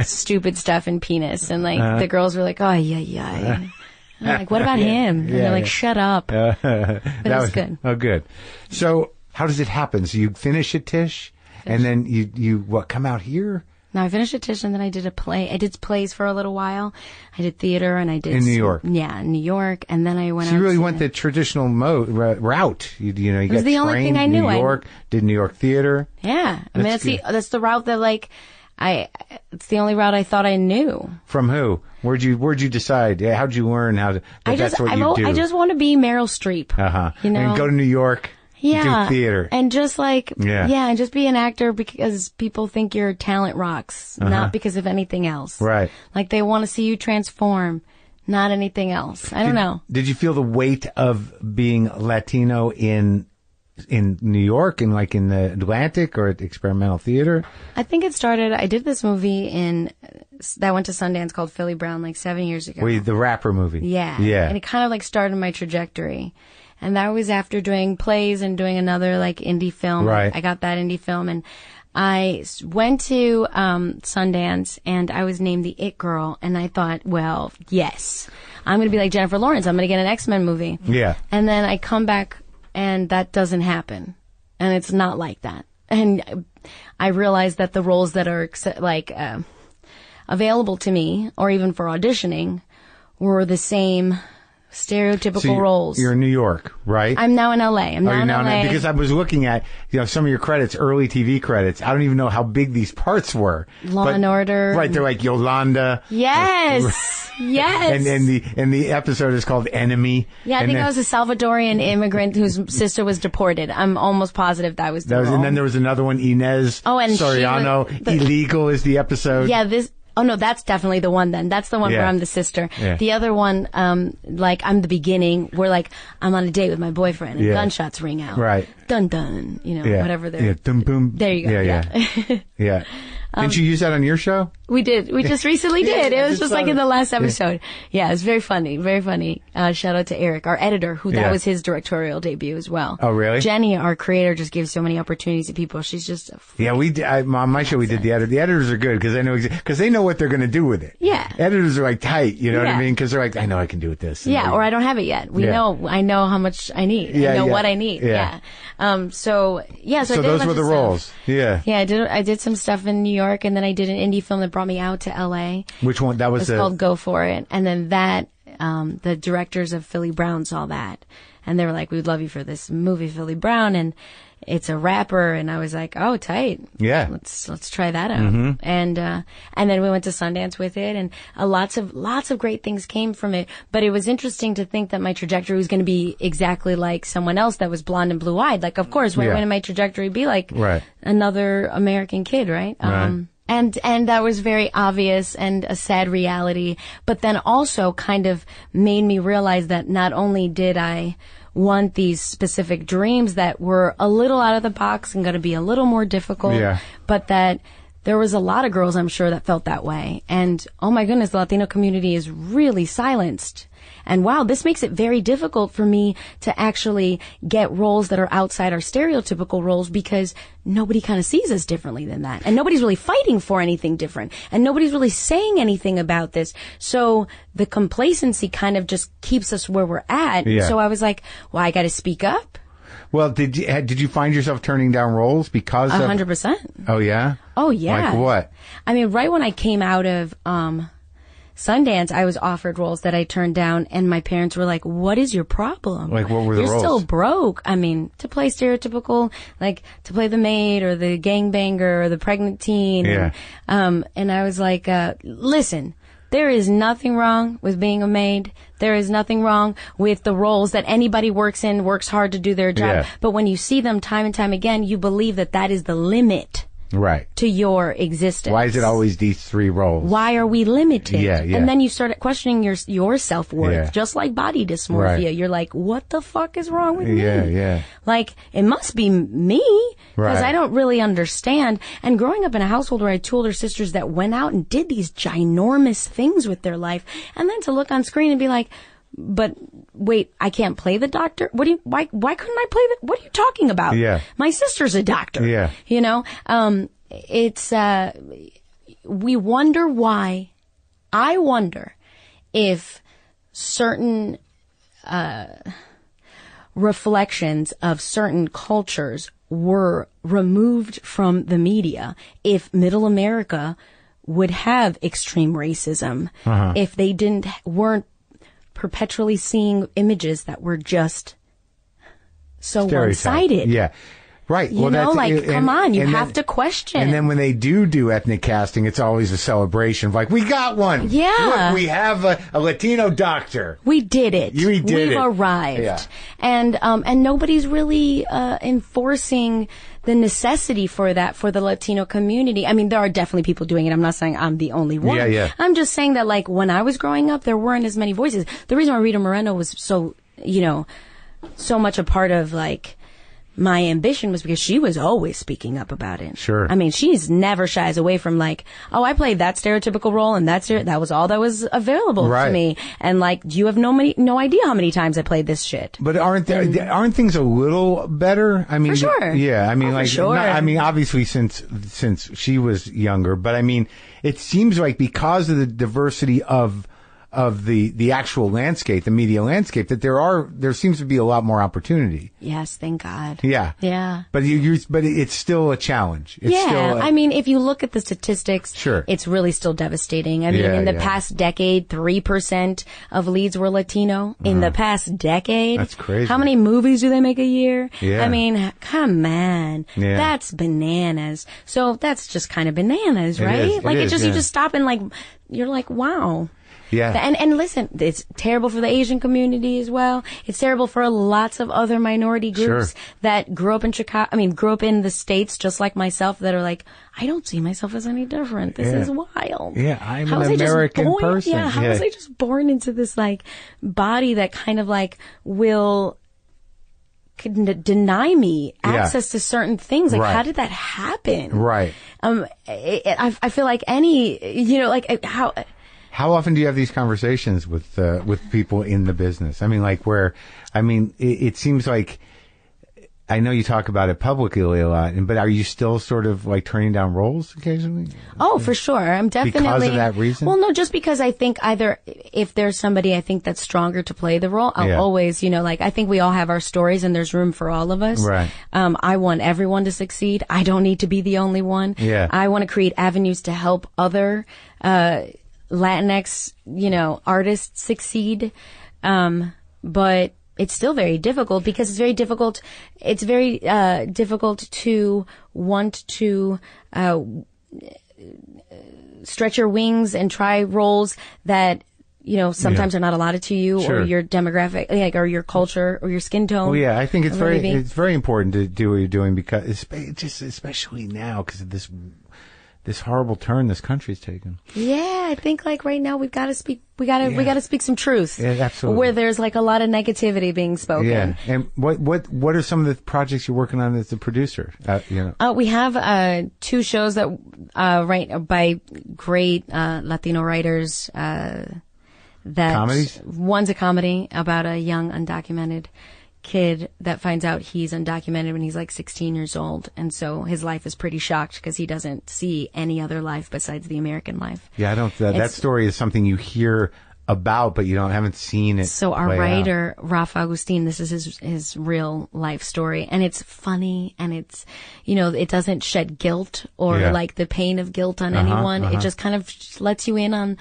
Speaker 2: stupid stuff and penis. And, like, the girls were like, oh, yeah. I'm like, what about him? And they're like, shut up. But it was good.
Speaker 1: Oh, good. So how does it happen? So you finish at Tisch, and then you come out here?
Speaker 2: No, I finished at Tisch, and then I did a play. I did plays for a little while. I did theater, and I did...
Speaker 1: In New York?
Speaker 2: Yeah, in New York. And then I went out
Speaker 1: So you really went the traditional route. You got
Speaker 2: was the only thing I knew.
Speaker 1: New York, did New York theater.
Speaker 2: Yeah. I mean, that's the route that, like... it's the only route I thought I knew.
Speaker 1: From who? Where'd you decide? Yeah, how'd you learn that's what you do?
Speaker 2: I just want to be Meryl Streep.
Speaker 1: And go to New York.
Speaker 2: Yeah.
Speaker 1: Do theater.
Speaker 2: And just like,
Speaker 1: yeah,
Speaker 2: and just be an actor because people think your talent rocks, not because of anything else.
Speaker 1: Right.
Speaker 2: Like they want to see you transform, not anything else. I don't know.
Speaker 1: Did you feel the weight of being Latino in New York and like in the Atlantic or at experimental theater?
Speaker 2: I think it started, I did this movie that went to Sundance called Philly Brown like 7 years ago.
Speaker 1: The rapper movie.
Speaker 2: Yeah.
Speaker 1: Yeah.
Speaker 2: And it kind of like started my trajectory. And that was after doing plays and doing another like indie film.
Speaker 1: Right.
Speaker 2: I got that indie film and I went to Sundance and I was named the It Girl and I thought, well, yes, I'm going to be like Jennifer Lawrence. I'm going to get an X-Men movie.
Speaker 1: Yeah.
Speaker 2: And then I come back and that doesn't happen. And it's not like that. And I realized that the roles that are like available to me or even for auditioning were the same stereotypical roles.
Speaker 1: You're in New York, right?
Speaker 2: I'm now in LA. I'm now in LA.
Speaker 1: Because I was looking at some of your credits, early TV credits. I don't even know how big these parts were.
Speaker 2: Law and Order.
Speaker 1: Right, they're like Yolanda.
Speaker 2: Yes. Yes.
Speaker 1: And the episode is called Enemy.
Speaker 2: Yeah, I think I was a Salvadorian immigrant whose sister was deported. I'm almost positive that was the role.
Speaker 1: And then there was another one, Inez Soriano. Illegal is the episode.
Speaker 2: Yeah, oh no, that's definitely the one then. That's the one where I'm the sister. Yeah. The other one, like I'm the beginning where like I'm on a date with my boyfriend and gunshots ring out.
Speaker 1: Right.
Speaker 2: Dun dun, whatever they're.
Speaker 1: Yeah, dum boom.
Speaker 2: There you go.
Speaker 1: Yeah. Didn't you use that on your show?
Speaker 2: We did. We just recently did. It was just like in the last episode. Yeah, it was very funny. Very funny. Shout out to Eric, our editor, who that was his directorial debut as well.
Speaker 1: Oh, really?
Speaker 2: Jenny, our creator, just gives so many opportunities to people. She's just a freak.
Speaker 1: Yeah, on my show we did the editor. The editors are good because they know what they're going to do with it.
Speaker 2: Yeah.
Speaker 1: Editors are like tight, you know what I mean? Because they're like, I know I can do with this.
Speaker 2: Yeah, or I don't have it yet. I know how much I need. I know what I need. Yeah. So
Speaker 1: those were the roles. Yeah.
Speaker 2: Yeah, I did some stuff in New York, and then I did an indie film that brought me out to LA.
Speaker 1: Which one? That was
Speaker 2: called Go For It. And then the directors of Philly Brown saw that, and they were like, "We would love you for this movie, Philly Brown." And it's a rapper, and I was like, "Oh, tight.
Speaker 1: Yeah.
Speaker 2: Let's try that out." And then we went to Sundance with it, and lots of great things came from it. But it was interesting to think that my trajectory was going to be exactly like someone else that was blonde and blue-eyed. Like, of course, why wouldn't my trajectory be like another American kid, right? And that was very obvious and a sad reality, but then also kind of made me realize that not only did I want these specific dreams that were a little out of the box and going to be a little more difficult, but that there was a lot of girls, I'm sure, that felt that way. And oh my goodness, the Latino community is really silenced. And wow, this makes it very difficult for me to actually get roles that are outside our stereotypical roles because nobody kind of sees us differently than that. And nobody's really fighting for anything different. And nobody's really saying anything about this. So the complacency kind of just keeps us where we're at.
Speaker 1: Yeah.
Speaker 2: So I was like, well, I got to speak up.
Speaker 1: Well, did you find yourself turning down roles because of
Speaker 2: 100%.
Speaker 1: Oh, yeah?
Speaker 2: Oh, yeah.
Speaker 1: Like what?
Speaker 2: I mean, right when I came out of Sundance, I was offered roles that I turned down, and my parents were like, "What is your problem?
Speaker 1: Like, what were the roles?
Speaker 2: You're still broke." I mean, to play stereotypical, like to play the maid or the gangbanger or the pregnant teen.
Speaker 1: Yeah.
Speaker 2: And I was like, listen, there is nothing wrong with being a maid. There is nothing wrong with the roles that anybody works hard to do their job.
Speaker 1: Yeah.
Speaker 2: But when you see them time and time again, you believe that that is the limit.
Speaker 1: Right.
Speaker 2: To your existence.
Speaker 1: Why is it always these three roles?
Speaker 2: Why are we limited?
Speaker 1: Yeah.
Speaker 2: And then you start questioning your self-worth, just like body dysmorphia.
Speaker 1: Right.
Speaker 2: You're like, what the fuck is wrong with me?
Speaker 1: Yeah.
Speaker 2: Like, it must be me, because I don't really understand. And growing up in a household where I had two older sisters that went out and did these ginormous things with their life, and then to look on screen and be like, but wait, I can't play the doctor? Why couldn't I play what are you talking about?
Speaker 1: Yeah.
Speaker 2: My sister's a doctor.
Speaker 1: Yeah.
Speaker 2: You know? We wonder why. I wonder if certain, reflections of certain cultures were removed from the media, if middle America would have extreme racism, if they weren't perpetually seeing images that were just so one-sided.
Speaker 1: Yeah. Right.
Speaker 2: You know, come on, you have to question.
Speaker 1: And then when they do ethnic casting, it's always a celebration of like, we got one.
Speaker 2: Yeah.
Speaker 1: Look, we have a Latino doctor.
Speaker 2: We did it. We've arrived.
Speaker 1: Yeah.
Speaker 2: And nobody's really enforcing the necessity for that for the Latino community. I mean, there are definitely people doing it. I'm not saying I'm the only one.
Speaker 1: Yeah.
Speaker 2: I'm just saying that, like, when I was growing up, there weren't as many voices. The reason why Rita Moreno was so much a part of, like, my ambition was because she was always speaking up about it.
Speaker 1: Sure.
Speaker 2: I mean, she's never shies away from like, oh, I played that stereotypical role and that was all that was available to me. And like, you have no idea how many times I played this shit.
Speaker 1: But aren't things a little better? I mean,
Speaker 2: for sure.
Speaker 1: Yeah. I mean,
Speaker 2: for sure.
Speaker 1: I mean, obviously since she was younger, but I mean, it seems like because of the diversity of the actual landscape, the media landscape, that there seems to be a lot more opportunity.
Speaker 2: Yes, thank God.
Speaker 1: Yeah.
Speaker 2: Yeah.
Speaker 1: But but it's still a challenge. It's
Speaker 2: I mean, if you look at the statistics,
Speaker 1: sure,
Speaker 2: it's really still devastating. I mean, in the past decade, 3% of leads were Latino. In the past decade.
Speaker 1: That's crazy.
Speaker 2: How many movies do they make a year?
Speaker 1: Yeah.
Speaker 2: I mean, come on.
Speaker 1: Yeah.
Speaker 2: That's bananas. So that's just kind of bananas, right? You just stop and like, you're like, wow.
Speaker 1: Yeah.
Speaker 2: And listen, it's terrible for the Asian community as well. It's terrible for lots of other minority groups that grew up in grew up in the States just like myself that are like, I don't see myself as any different. This is wild.
Speaker 1: Yeah, I'm an American person.
Speaker 2: Yeah, how was I just born into this like body that kind of like could deny me access to certain things? Like, how did that happen?
Speaker 1: Right.
Speaker 2: I feel like like
Speaker 1: How often do you have these conversations with people in the business? I mean, it seems like, I know you talk about it publicly a lot, but are you still sort of like turning down roles occasionally?
Speaker 2: Oh, for sure. I'm definitely.
Speaker 1: Because of that reason?
Speaker 2: Well, no, just because I think either if there's somebody I think that's stronger to play the role, I'll always, I think we all have our stories and there's room for all of us.
Speaker 1: Right.
Speaker 2: I want everyone to succeed. I don't need to be the only one.
Speaker 1: Yeah.
Speaker 2: I want to create avenues to help other, Latinx, artists succeed. But it's still very difficult because it's very difficult. It's very difficult to want to stretch your wings and try roles that sometimes are not allotted to you or your demographic, or your culture or your skin tone.
Speaker 1: Well, yeah, I think it's very important to do what you're doing because especially now because of this horrible turn this country's taken. Yeah,
Speaker 2: I think right now we've got to speak. We got to speak some truth.
Speaker 1: Yeah, absolutely.
Speaker 2: Where there's a lot of negativity being spoken.
Speaker 1: Yeah. And what are some of the projects you're working on as a producer?
Speaker 2: We have 2 shows that by great Latino writers.
Speaker 1: Comedies?
Speaker 2: One's a comedy about a young undocumented kid that finds out he's undocumented when he's 16 years old, and so his life is pretty shocked because he doesn't see any other life besides the American life.
Speaker 1: Yeah, I don't. That story is something you hear about, but you haven't seen it.
Speaker 2: So our writer Rafa Agustin, this is his real life story, and it's funny, and it's it doesn't shed guilt or the pain of guilt on anyone. It just kind of lets you in on.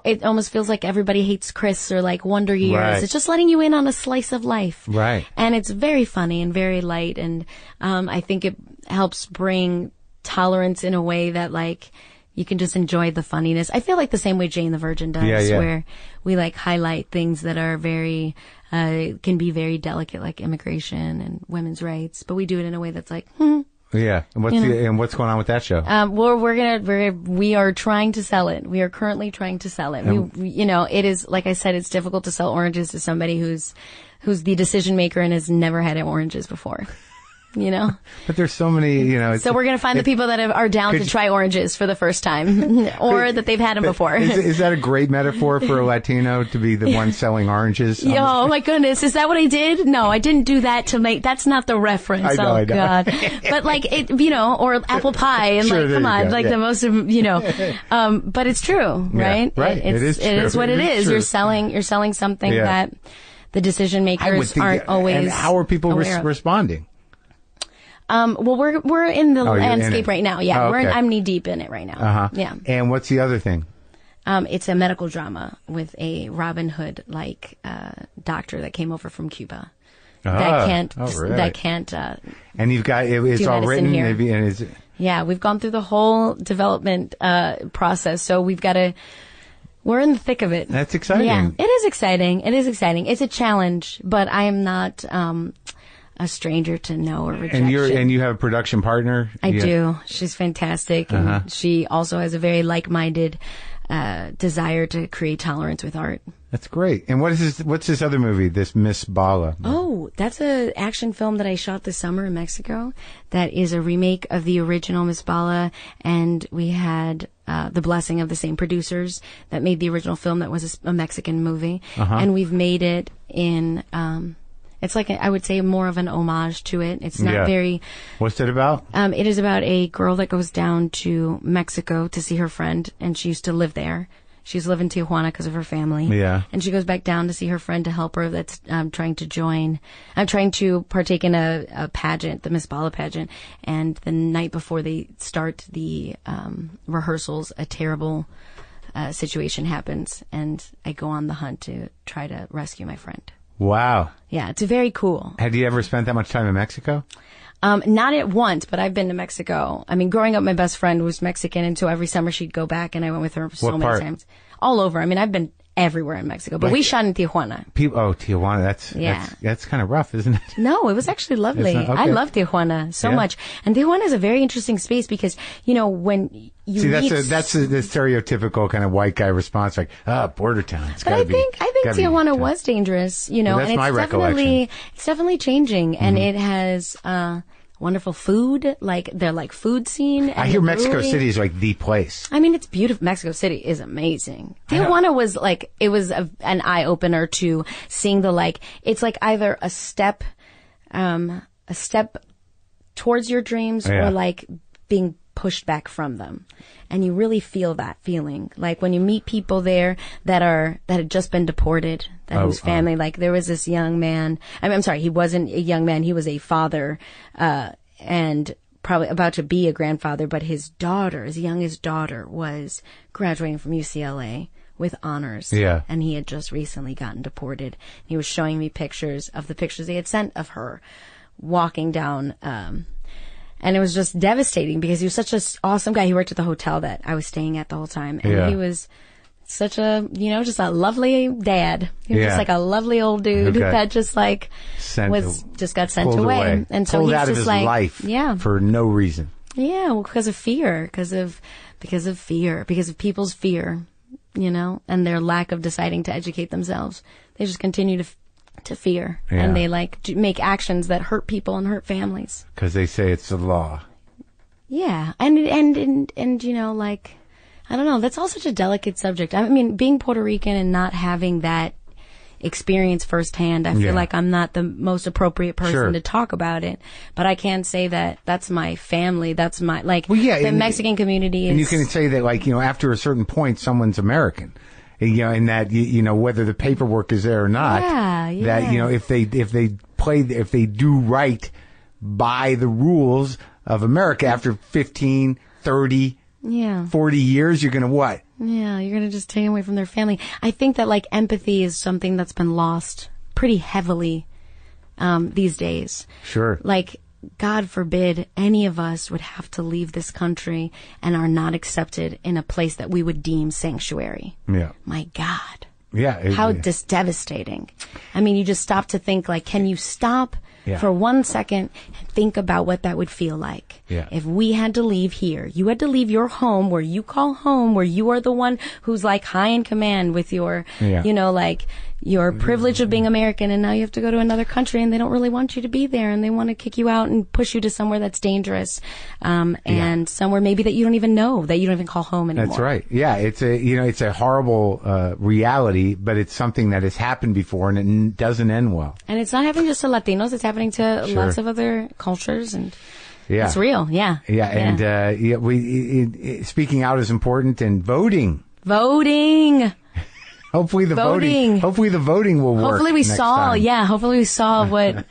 Speaker 2: It almost feels like Everybody Hates Chris or Wonder Years. Right. It's just letting you in on a slice of life.
Speaker 1: Right.
Speaker 2: And it's very funny and very light. And I think it helps bring tolerance in a way that you can just enjoy the funniness. I feel the same way Jane the Virgin does, where we highlight things that are very, can be very delicate, like immigration and women's rights. But we do it in a way that's
Speaker 1: Yeah. And what's going on with that show?
Speaker 2: We are trying to sell it. We are currently trying to sell it. It is, like I said, it's difficult to sell oranges to somebody who's the decision maker and has never had oranges before.
Speaker 1: But there's so many,
Speaker 2: So we're going to find the people that are down to try oranges for the first time or that they've had them before.
Speaker 1: Is that a great metaphor for a Latino to be the one selling oranges?
Speaker 2: Oh my goodness. Is that what I did? No, I didn't do that that's not the reference.
Speaker 1: I know.
Speaker 2: God. But or apple pie and
Speaker 1: sure,
Speaker 2: come on, the most, but it's true, right?
Speaker 1: Right.
Speaker 2: It is what it is.
Speaker 1: True.
Speaker 2: You're selling something that the decision makers aren't always.
Speaker 1: And how are people responding?
Speaker 2: Well, we're in the landscape right now. Yeah,
Speaker 1: okay.
Speaker 2: I'm knee deep in it right now.
Speaker 1: Uh-huh.
Speaker 2: Yeah.
Speaker 1: And what's the other thing?
Speaker 2: It's a medical drama with a Robin Hood doctor that came over from Cuba. That can't.
Speaker 1: And you've got it's all written. Maybe, and is it?
Speaker 2: Yeah, we've gone through the whole development process, so we've got to. We're in the thick of it.
Speaker 1: That's exciting.
Speaker 2: Yeah, it is exciting. It's a challenge, but I am not. A stranger to no or rejection.
Speaker 1: And you have a production partner?
Speaker 2: I do. She's fantastic. And she also has a very like-minded desire to create tolerance with art.
Speaker 1: That's great. And what's this other movie, this Miss Bala?
Speaker 2: Oh, that's an action film that I shot this summer in Mexico. That is a remake of the original Miss Bala, and we had the blessing of the same producers that made the original film that was a Mexican movie. And we've made it in... it's I would say more of an homage to it. It's not very...
Speaker 1: What's it about?
Speaker 2: It is about a girl that goes down to Mexico to see her friend, and she used to live there. She used to live in Tijuana because of her family. Yeah. And she goes back down to see her friend to help her that's trying to partake in a pageant, the Miss Bala pageant. And the night before they start the rehearsals, a terrible situation happens, and I go on the hunt to try to rescue my friend.
Speaker 1: Wow.
Speaker 2: Yeah, it's very cool.
Speaker 1: Had you ever spent that much time in Mexico?
Speaker 2: Not at once, but I've been to Mexico. I mean, growing up, my best friend was Mexican, and so every summer she'd go back, and I went with her so many times. All over. I mean, I've been everywhere in Mexico, but we shot in Tijuana.
Speaker 1: Tijuana. That's kind of rough, isn't it?
Speaker 2: No, it was actually lovely. Okay. I love Tijuana so much. And Tijuana is a very interesting space because, when you
Speaker 1: that's the stereotypical kind of white guy response, border town.
Speaker 2: But I think Tijuana was dangerous,
Speaker 1: Well, that's
Speaker 2: and
Speaker 1: my recollection.
Speaker 2: It's definitely changing, and it has, wonderful food. Like they're like food scene.
Speaker 1: I hear Mexico City is like the place.
Speaker 2: I mean, it's beautiful. Mexico City is amazing. Tijuana was like, it was an eye opener to seeing the like, it's like either a step towards your dreams or like being pushed back from them. And you really feel that feeling. Like when you meet people there that had just been deported, whose family, like there was this young man, I'm sorry, he wasn't a young man, he was a father, and probably about to be a grandfather, but his youngest daughter was graduating from UCLA with honors.
Speaker 1: Yeah.
Speaker 2: And he had just recently gotten deported. He was showing me pictures of the pictures they had sent of her walking down, and it was just devastating because he was such an awesome guy. He worked at the hotel that I was staying at the whole time. And he was such a, just a lovely dad. He was just like a lovely old dude that just like just got sent away. And so
Speaker 1: pulled
Speaker 2: he's
Speaker 1: out
Speaker 2: just
Speaker 1: of his
Speaker 2: like,
Speaker 1: life for no reason.
Speaker 2: Yeah, well, because of fear, because of people's fear, and their lack of deciding to educate themselves. They just continue to fear, and they like to make actions that hurt people and hurt families
Speaker 1: because they say it's the law.
Speaker 2: Yeah, and like, I don't know, that's all such a delicate subject. I mean, being Puerto Rican and not having that experience firsthand, I feel like I'm not the most appropriate person to talk about it, but I can say that that's my family, that's my the Mexican community is,
Speaker 1: and you can say that after a certain point someone's American. And that, whether the paperwork is there or not, that, if they do right by the rules of America after 15, 30, 40 years, you're going to what?
Speaker 2: Yeah, you're going to just take away from their family. I think that like empathy is something that's been lost pretty heavily, these days.
Speaker 1: Sure.
Speaker 2: Like, God forbid any of us would have to leave this country and are not accepted in a place that we would deem sanctuary.
Speaker 1: Yeah.
Speaker 2: My God.
Speaker 1: Yeah.
Speaker 2: How devastating. I mean, you just stop to think, like, can you stop for 1 second and think about what that would feel like?
Speaker 1: Yeah.
Speaker 2: If we had to leave here, you had to leave your home where you call home, where you are the one who's like high in command with your, like your privilege of being American, and now you have to go to another country and they don't really want you to be there and they want to kick you out and push you to somewhere that's dangerous, and somewhere maybe that you don't even know, that you don't even call home anymore.
Speaker 1: That's right. Yeah. It's a horrible, reality, but it's something that has happened before and it doesn't end well.
Speaker 2: And it's not happening just to Latinos, it's happening to lots of other cultures, and it's real. Yeah.
Speaker 1: Yeah. And, speaking out is important, and voting. Hopefully the voting will work.
Speaker 2: Hopefully we saw what,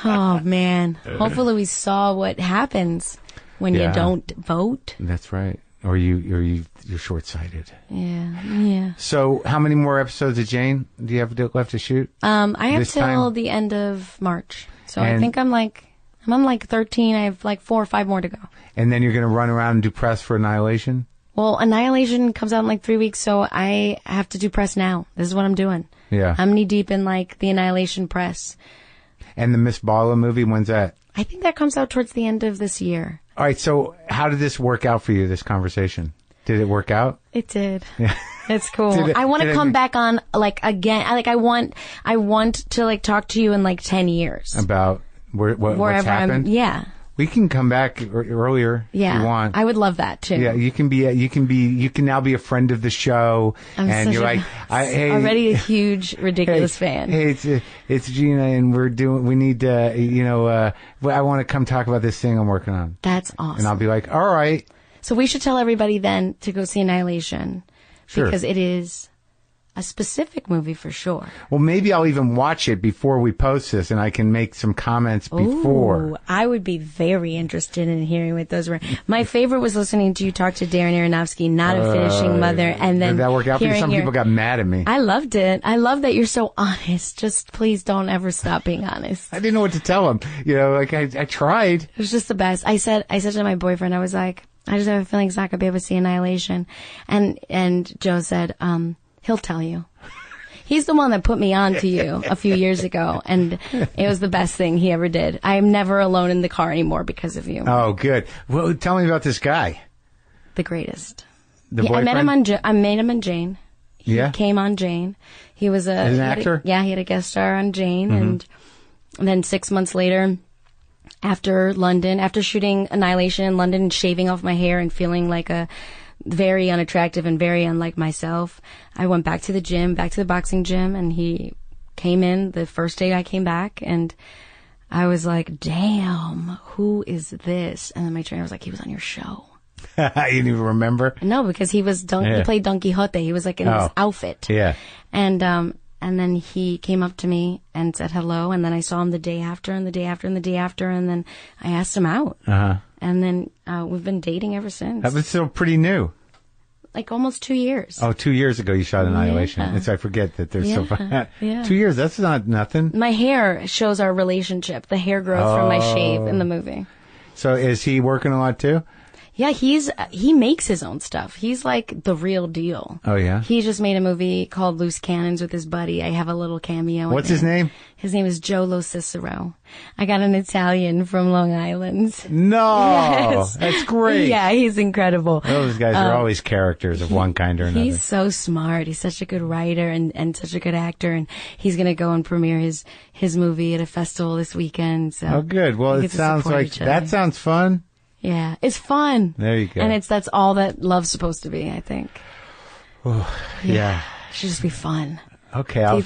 Speaker 2: oh man. Hopefully we saw what happens when you don't vote.
Speaker 1: That's right. Or you're short-sighted.
Speaker 2: Yeah.
Speaker 1: So how many more episodes of Jane do you have left to shoot?
Speaker 2: I have till the end of March. So I think I'm on like 13. I have like 4 or 5 more to go.
Speaker 1: And then you're going to run around and do press for Annihilation?
Speaker 2: Well, Annihilation comes out in like 3 weeks, so I have to do press now. This is what I'm doing.
Speaker 1: Yeah.
Speaker 2: I'm knee deep in like the Annihilation press.
Speaker 1: And the Miss Bala movie, when's that?
Speaker 2: I think that comes out towards the end of this year.
Speaker 1: All right, so how did this work out for you, this conversation? Did it work out?
Speaker 2: It did. Yeah. It's cool. I want to come back on like again. I want to like talk to you in like 10 years.
Speaker 1: About what's happened?
Speaker 2: Yeah.
Speaker 1: We can come back earlier if you want.
Speaker 2: I would love that too.
Speaker 1: Yeah, you can now be a friend of the show.
Speaker 2: I'm already a huge, ridiculous fan.
Speaker 1: Hey, it's Gina, and I want to come talk about this thing I'm working on.
Speaker 2: That's awesome.
Speaker 1: And I'll be like, all right.
Speaker 2: So we should tell everybody then to go see Annihilation.
Speaker 1: Sure.
Speaker 2: Because it is a specific movie for sure.
Speaker 1: Well, maybe I'll even watch it before we post this, and I can make some comments before.
Speaker 2: Ooh, I would be very interested in hearing what those were. My favorite was listening to you talk to Darren Aronofsky, not a finishing mother, and then
Speaker 1: did that work out for you? Some people got mad at me.
Speaker 2: I loved it. I love that you're so honest. Just please don't ever stop being honest.
Speaker 1: I didn't know what to tell him. I tried.
Speaker 2: It was just the best. I said to my boyfriend, I was like, I just have a feeling he's not going to be able to see Annihilation. And Joe said, he'll tell you. He's the one that put me on to you a few years ago, and it was the best thing he ever did. I am never alone in the car anymore because of you.
Speaker 1: Oh, good. Well, tell me about this guy.
Speaker 2: The greatest.
Speaker 1: Boyfriend?
Speaker 2: I met him on Jane. He came on Jane. He was
Speaker 1: an actor?
Speaker 2: he had a guest star on Jane, and then 6 months later, after London, after shooting Annihilation in London and shaving off my hair and feeling like a very unattractive and very unlike myself, I went back to the gym, back to the boxing gym, and he came in the first day I came back, and I was like, damn, who is this? And then my trainer was like, he was on your show.
Speaker 1: You didn't even remember?
Speaker 2: No, because he was he played Don Quixote. He was like in his outfit.
Speaker 1: Yeah.
Speaker 2: And then he came up to me and said hello, and then I saw him the day after and the day after and the day after, and then I asked him out. And then we've been dating ever since.
Speaker 1: That was still pretty new.
Speaker 2: Like almost 2 years.
Speaker 1: Oh, 2 years ago you shot Annihilation.
Speaker 2: Yeah.
Speaker 1: I forget that there's so far.
Speaker 2: Yeah.
Speaker 1: 2 years, that's not nothing.
Speaker 2: My hair shows our relationship, the hair growth from my shave in the movie.
Speaker 1: So is he working a lot too?
Speaker 2: Yeah, he makes his own stuff. He's like the real deal.
Speaker 1: Oh, yeah?
Speaker 2: He just made a movie called Loose Cannons with his buddy. I have a little cameo.
Speaker 1: What's his name?
Speaker 2: His name is Joe Lo Cicero. I got an Italian from Long Island.
Speaker 1: No!
Speaker 2: Yes.
Speaker 1: That's great.
Speaker 2: Yeah, he's incredible.
Speaker 1: Those guys are always characters of one kind or another.
Speaker 2: He's so smart. He's such a good writer and such a good actor. And he's going to go and premiere his movie at a festival this weekend. So
Speaker 1: oh, good. Well, it sounds like that sounds fun.
Speaker 2: Yeah, it's fun.
Speaker 1: There you go.
Speaker 2: And that's all that love's supposed to be, I think.
Speaker 1: Oh, yeah.
Speaker 2: It should just be fun.
Speaker 1: Okay, I'll